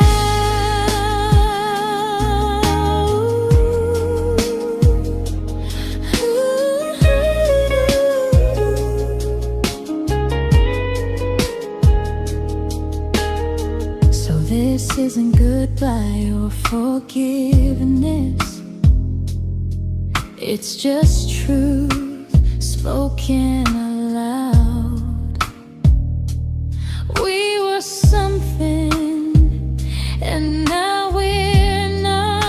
So this isn't goodbye or forgiveness, it's just truth spoken aloud. We were something, and now we're not.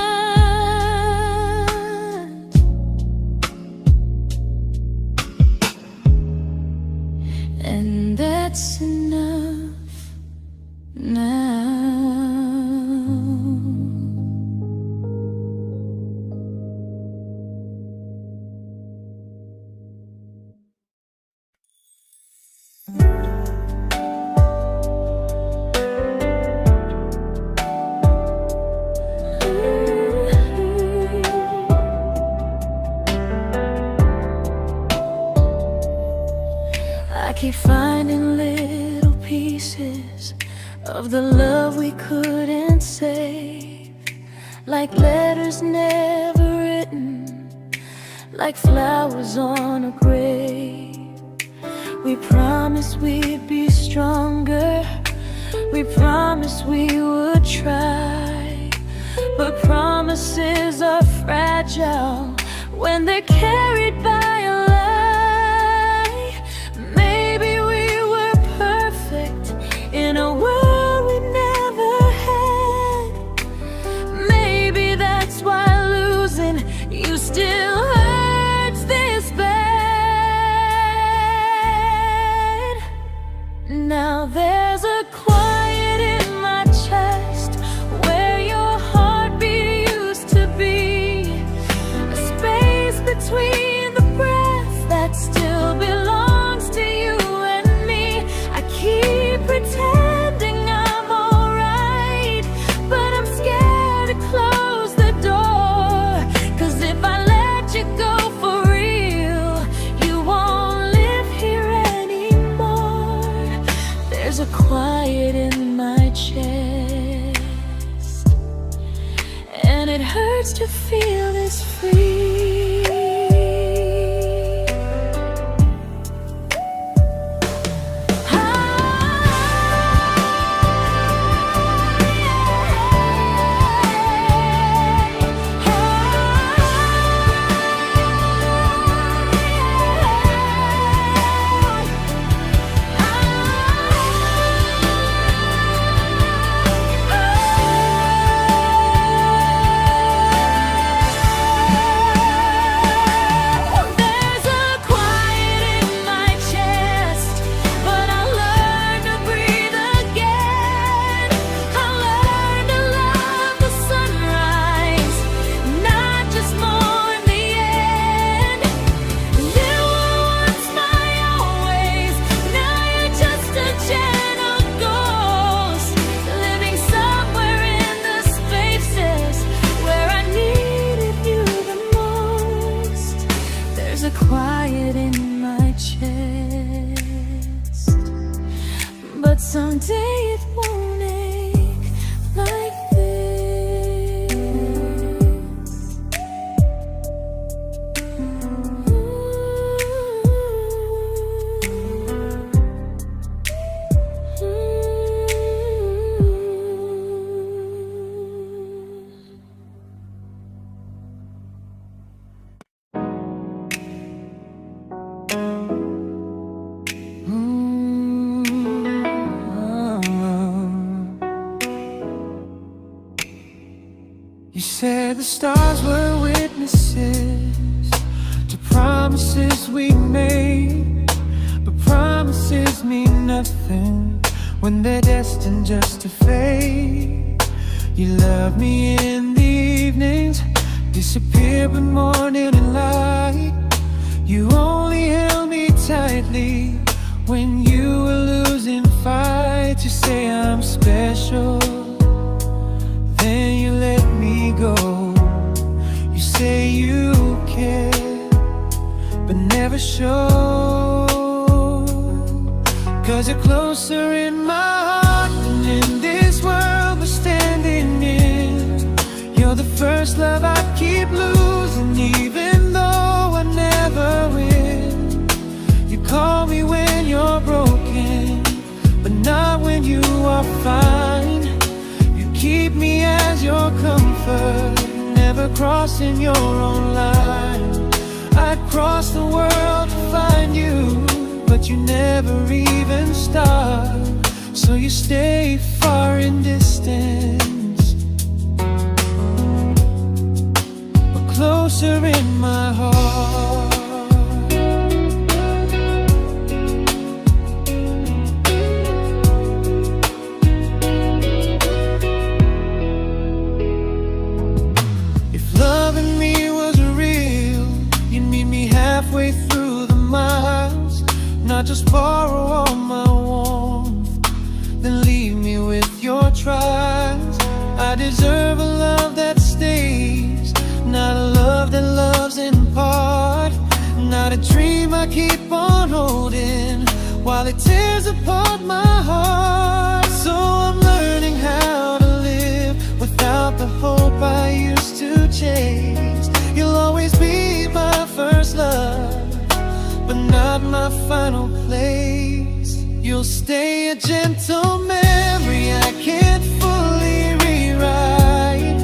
And that's enough now. I keep finding little pieces of the love we couldn't save, like letters never written, like flowers on a grave. We promised we'd be stronger, we promised we would try, but promises are fragile when they're carried by a lie. Maybe we were perfect in a world we never had. Maybe that's why losing you still hurts this bad. Now there's a quiet in my chest where your heartbeat used to be, a space between the breath that still belongs to you and me. I keep pretending I'm alright, but I'm scared to close the door, 'cause if I let you go for real, you won't live here anymore. There's a quiet in my chest, and it hurts to feel this free. Quiet in my chest, but someday it won't ache like this.
You said the stars were witnesses to promises we made, but promises mean nothing when they're destined just to fade. You love me in the evenings, disappear when morning and light. You only held me tightly when you were losing fights. You say I'm special, then you let me go. You say you care, but never show, 'cause you're closer in my heart than keep losing even though I never win. You call me when you're broken, but not when you are fine. You keep me as your comfort, never crossing your own line. I'd cross the world to find you, but you never even start. So you stay far in distance, but closer in my heart. If loving me was real, you'd meet me halfway through the miles, not just borrow all my warmth, then leave me with your trials. I deserve a love that stays, not a love that loves in part, not a dream I keep on holding while it tears apart my heart. So I'm learning how to live without the hope I used to chase. You'll always be my first love, but not my final place. You'll stay a gentle memory I can't fully rewrite,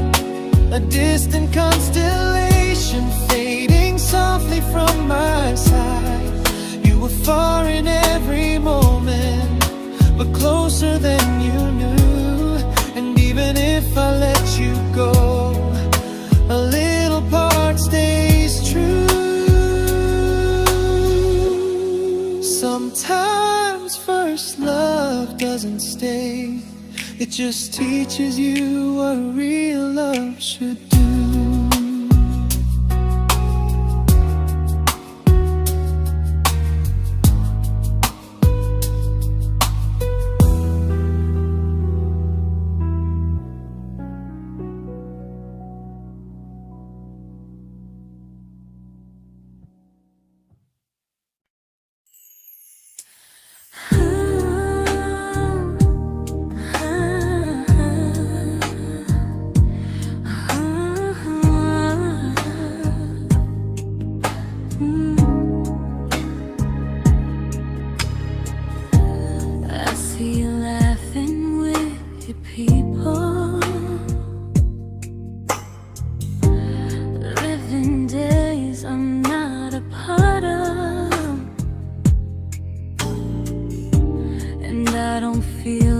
a distant constellation fading softly from my side. You were far in every moment, but closer than you knew. And even if I let you go, a little part stays true. Sometimes first love doesn't stay, it just teaches you what real love should do.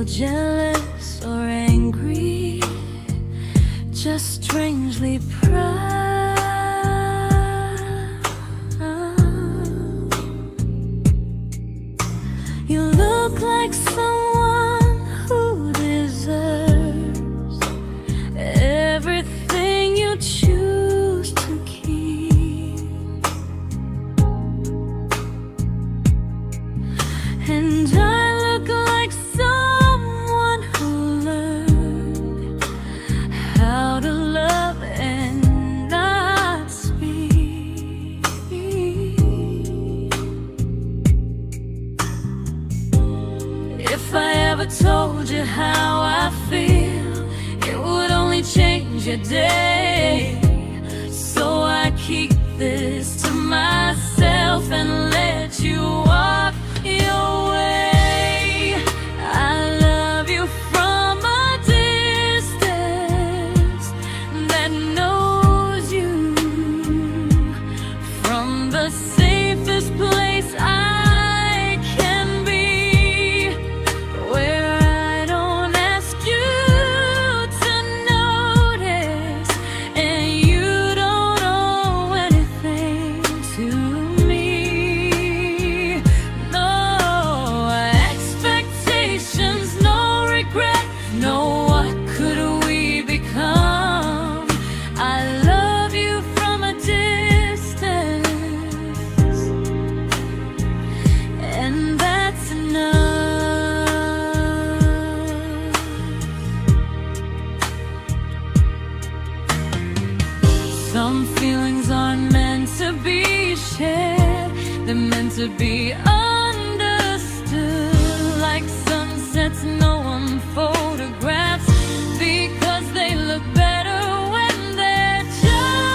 Jealous or angry, just strangely proud. You look like someone who deserves everything you choose to keep. And I look like someone who learned how to love and not speak. If I ever told you how I feel, it would only change your day. So I keep this to myself and let you walk your way. I love you from a distance that knows you, from the safest place I can be, where I don't ask you to notice and you don't owe anything to me. No expectations, no regret, no what could we become. I love you from a distance, and that's enough. Some feelings aren't meant to be shared, they're meant to be understood, like sunsets no one photographs, because they look better when they're just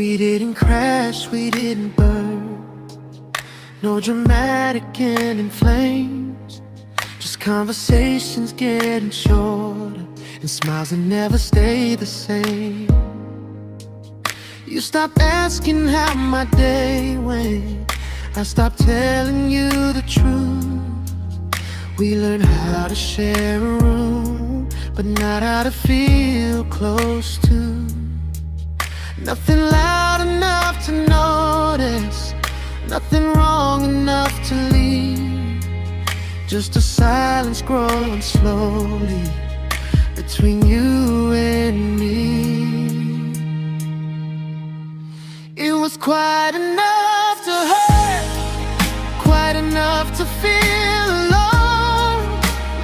We didn't crash, we didn't burn. No dramatic ending flames, just conversations getting shorter and smiles that never stay the same. You stopped asking how my day went, I stopped telling you the truth. We learned how to share a room, but not how to feel close to. Nothing loud enough to notice, nothing wrong enough to leave. Just a silence growing slowly between you and me. It was quite enough to hurt, quite enough to feel alone.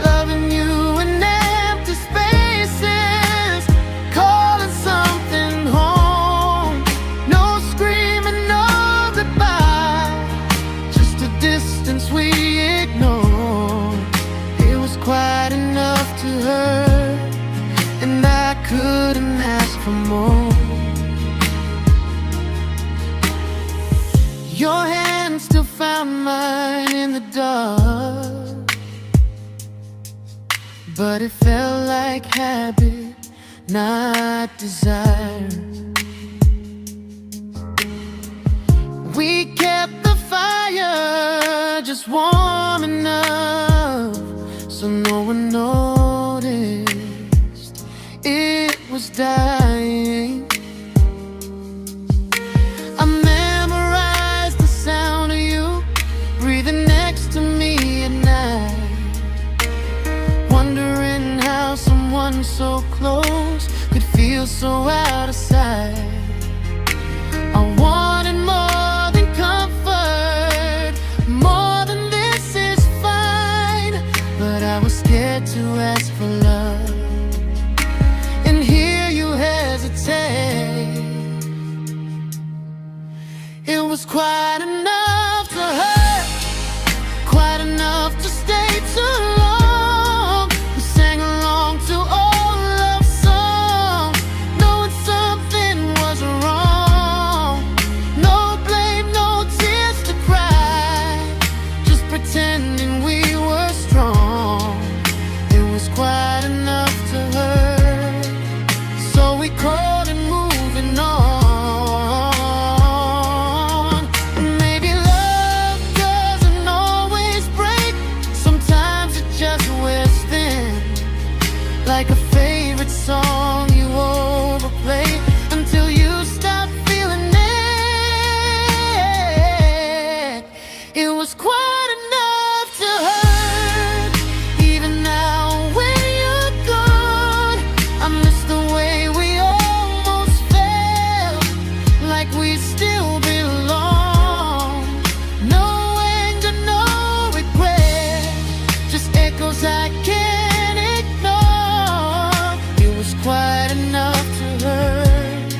Loving you in empty spaces, calling something home. No screaming, no goodbye, just a distance we ignored. It was quite enough to hurt, and I couldn't ask for more. Your hand still found mine in the dark, but it felt like habit, not desire. We kept the fire just warm enough so no one noticed it was dying. I memorized the sound of you breathing next to me at night, wondering how someone so close could feel so out of sight. I wanted more than comfort, more than this is fine, but I was scared to ask for love and hear you hesitate. It was quite enough to hurt, quite enough to stay too long. We sang along to old love songs, knowing something was wrong. No blame, no tears to cry, just pretending we were strong. It was quite enough to hurt, so we crawled and moving on. Like a favorite song you overplay until you stop feeling it. It was quite enough to hurt. Even now when you're gone, I miss the way we almost felt, like we still belong. No anger, no regret, just echoes I can't ignore. It was quite enough to hurt,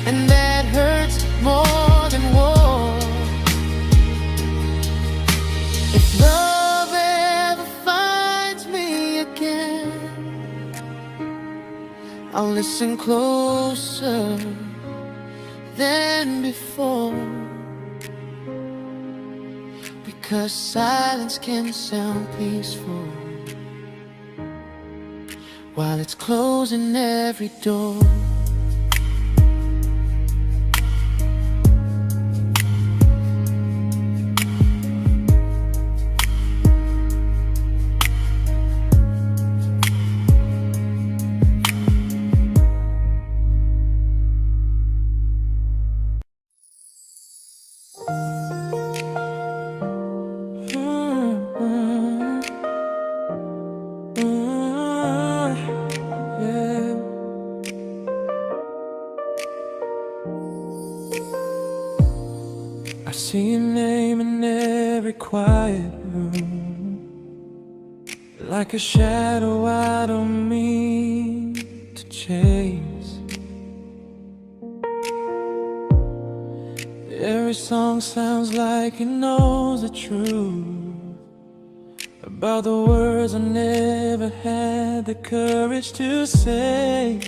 and that hurts more than war. If love ever finds me again, I'll listen closer than before, because silence can sound peaceful while it's closing every door. I see your name in every quiet room, like a shadow I don't mean to chase. Every song sounds like it knows the truth about the words I never had the courage to say.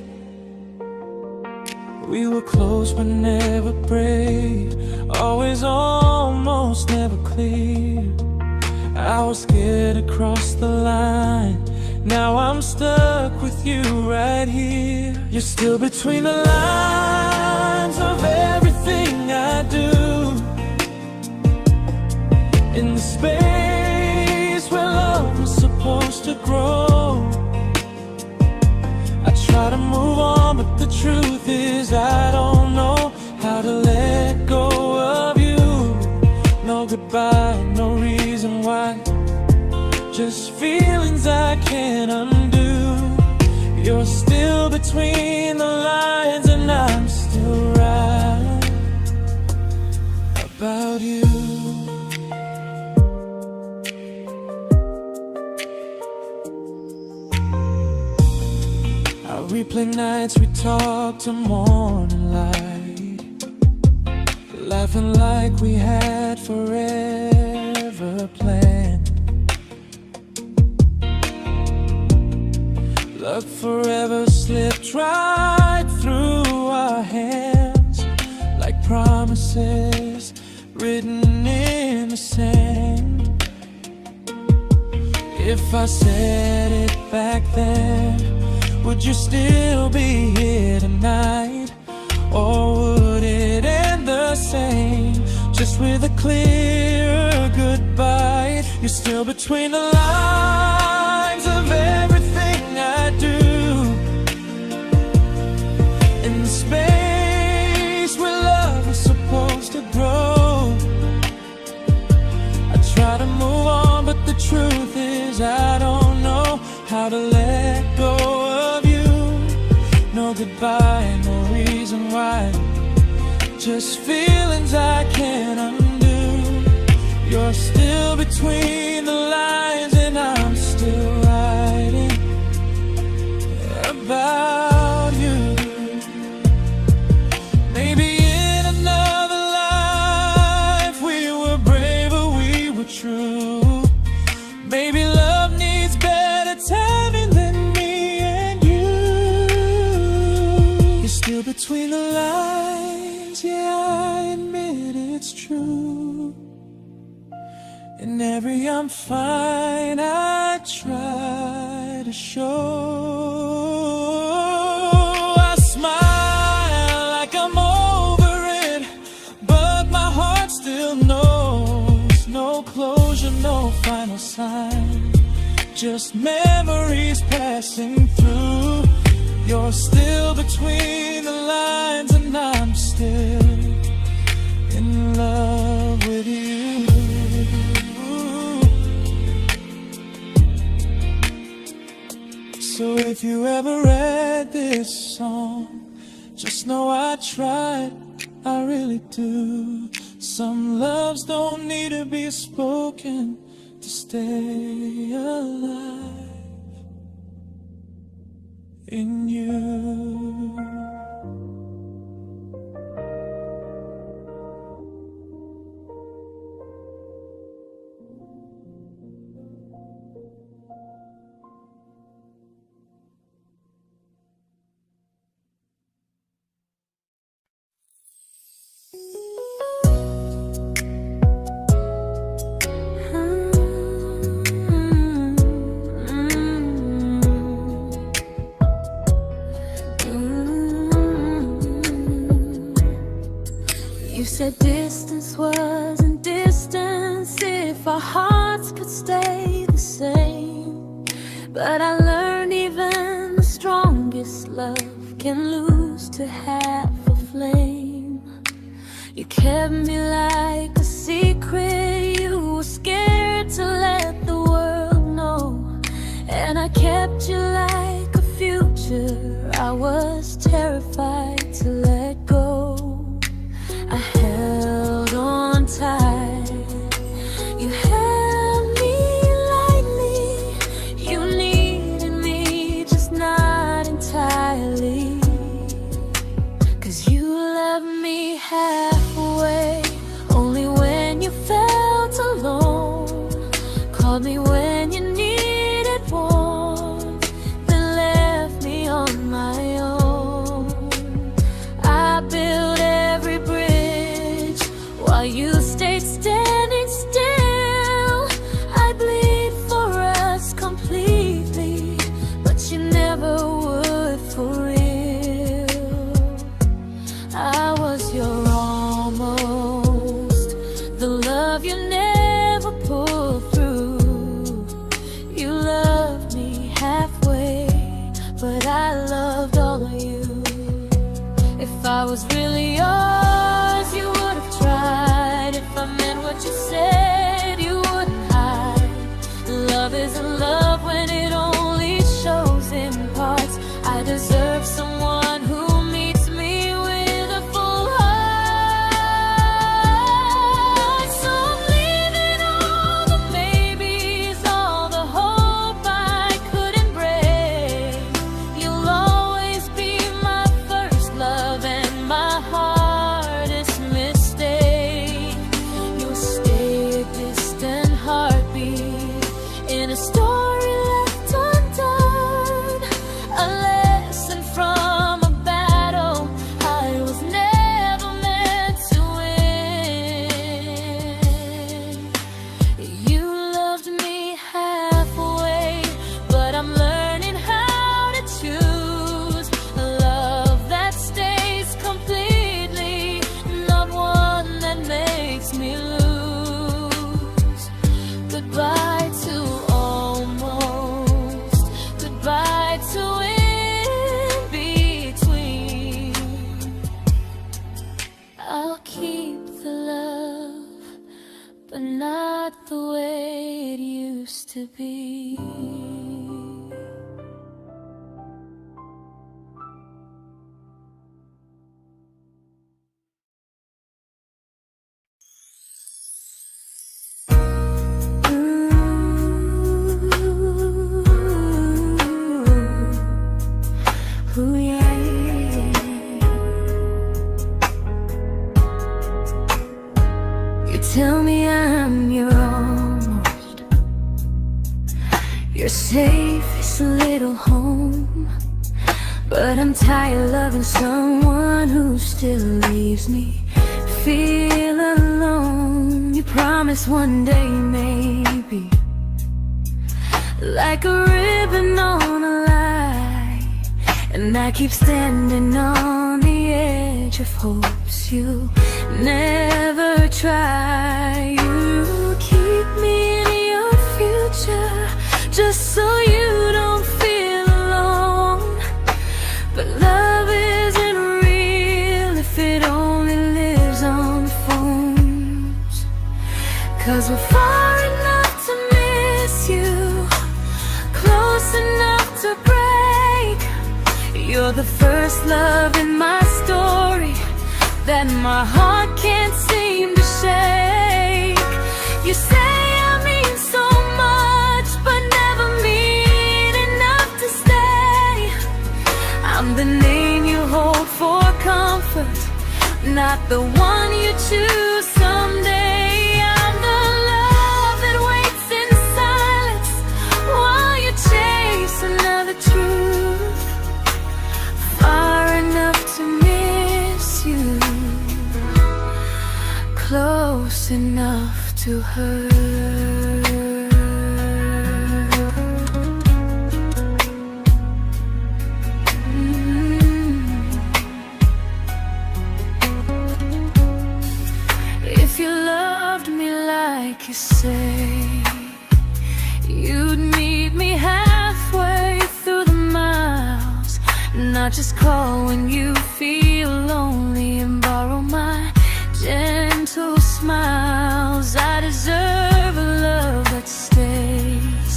We were close but never brave, always almost, never clear. I was scared to cross the line. Now I'm stuck with you right here. You're still between the lines of everything I do. In the space where love was supposed to grow. I try to move on, but the truth is I don't know how to let go of you. No goodbye, no reason why, just feelings I can't undo. You're still between the lines and I'm still right about you. I replay nights we talk to morning light, laughing like we had forever planned. Luck forever slipped right through our hands, like promises written in the sand. If I said it back then, would you still be here tonight? Or would it end the same, just with a clear goodbye? You're still between the lines of everything I do. In the space where love is supposed to grow. I try to move on, but the truth is I don't know how to let go of you. No goodbye, no reason why, just feelings I can't undo. You're still between the lines and I'm still writing about you. Maybe in another life we were braver, we were true. Maybe love needs better timing than me and you. You're still between the lines, yeah, I admit it's true. In every I'm fine I try to show. I smile like I'm over it, but my heart still knows. No closure, no final sign, just memories passing through. You're still between the lines and I'm still in love with you. So if you ever read this song, just know I tried, I really do. Some loves don't need to be spoken to stay alive in you.
You said distance wasn't distance if our hearts could stay the same. But I learned even the strongest love can lose to half a flame. You kept me like a secret, you were scared to let the world know. And I kept you like a future, I was terrified to let go. I held on tight, you held me lightly. You needed me, just not entirely. 'Cause you loved me halfway, makes me lose. Goodbye to almost, goodbye to in between. I'll keep the love, but not the way it used to be. Ooh, yeah, yeah. You tell me I'm your almost, your safest little home, but I'm tired loving someone who still leaves me feel alone. You promise one day maybe, like a ribbon on a line, and I keep standing on the edge of hopes you never try. You keep me in your future just so you don't feel alone. But love isn't real if it only lives on the phones. 'Cause we're far enough to miss you, close enough to break. You're the first love in my story that my heart can't seem to shake. You say I mean so much, but never mean enough to stay. I'm the name you hold for comfort, not the one you choose someday. I'm the love that waits in silence while you chase another truth. Far enough to miss you, close enough to hurt. If you loved me like you say, you'd meet me halfway through the miles, not just call when you feel lonely and borrow my gentle smiles. I deserve a love that stays,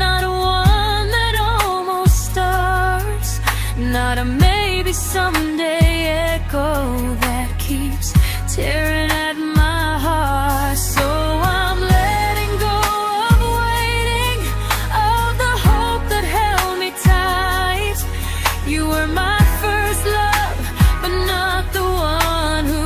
not one that almost starts, not a maybe someday echo that keeps tearing at my heart. So I'm letting go of waiting, of the hope that held me tight. You were my first love, but not the one who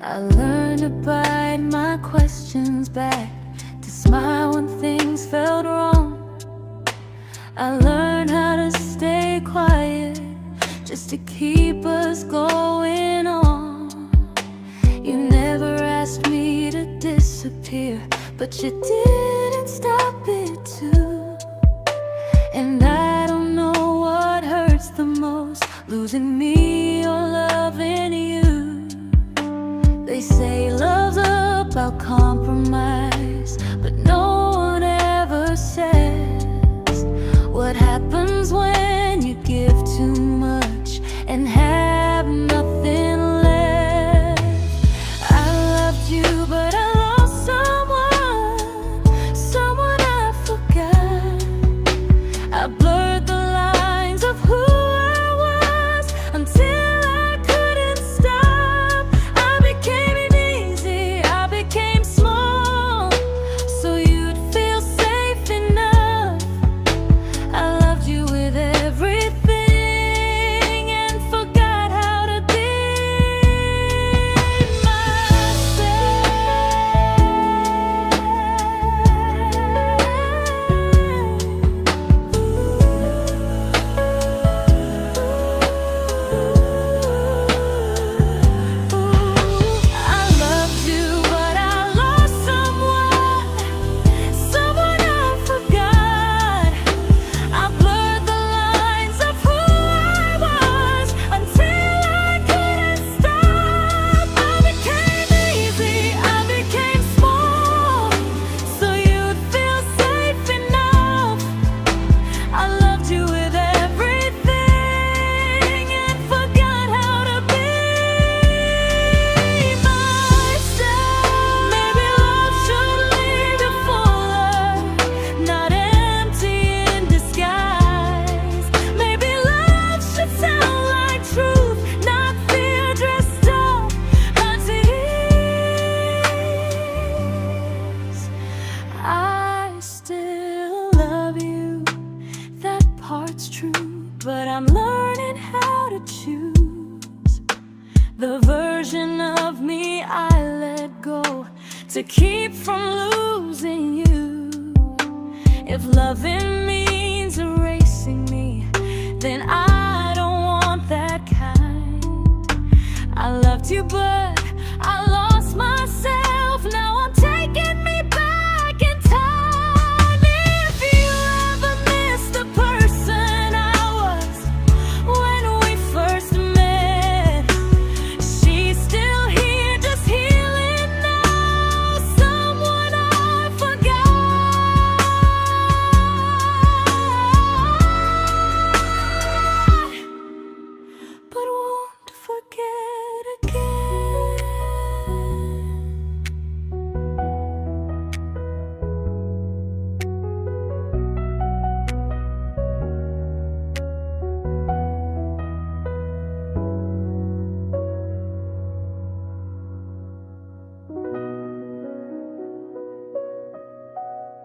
I learned to bite my questions back, to smile when things felt wrong. I learned how to stay quiet, just to keep us going on. You never asked me to disappear, but you didn't stop it too. And I don't know what hurts the most, losing me or loving you. They say love's about compromise, but no one ever says what happens when you give too much and have nothing left. I loved you, but I lost someone I forgot. I blurred the lines of who I was until I couldn't stop. I became easy, I became small, so you'd feel safe enough. I loved you with everything and forgot how to be but I'm learning how to choose the version of me I let go to keep from losing you. If loving means erasing me, then I don't want that kind. I loved you, but I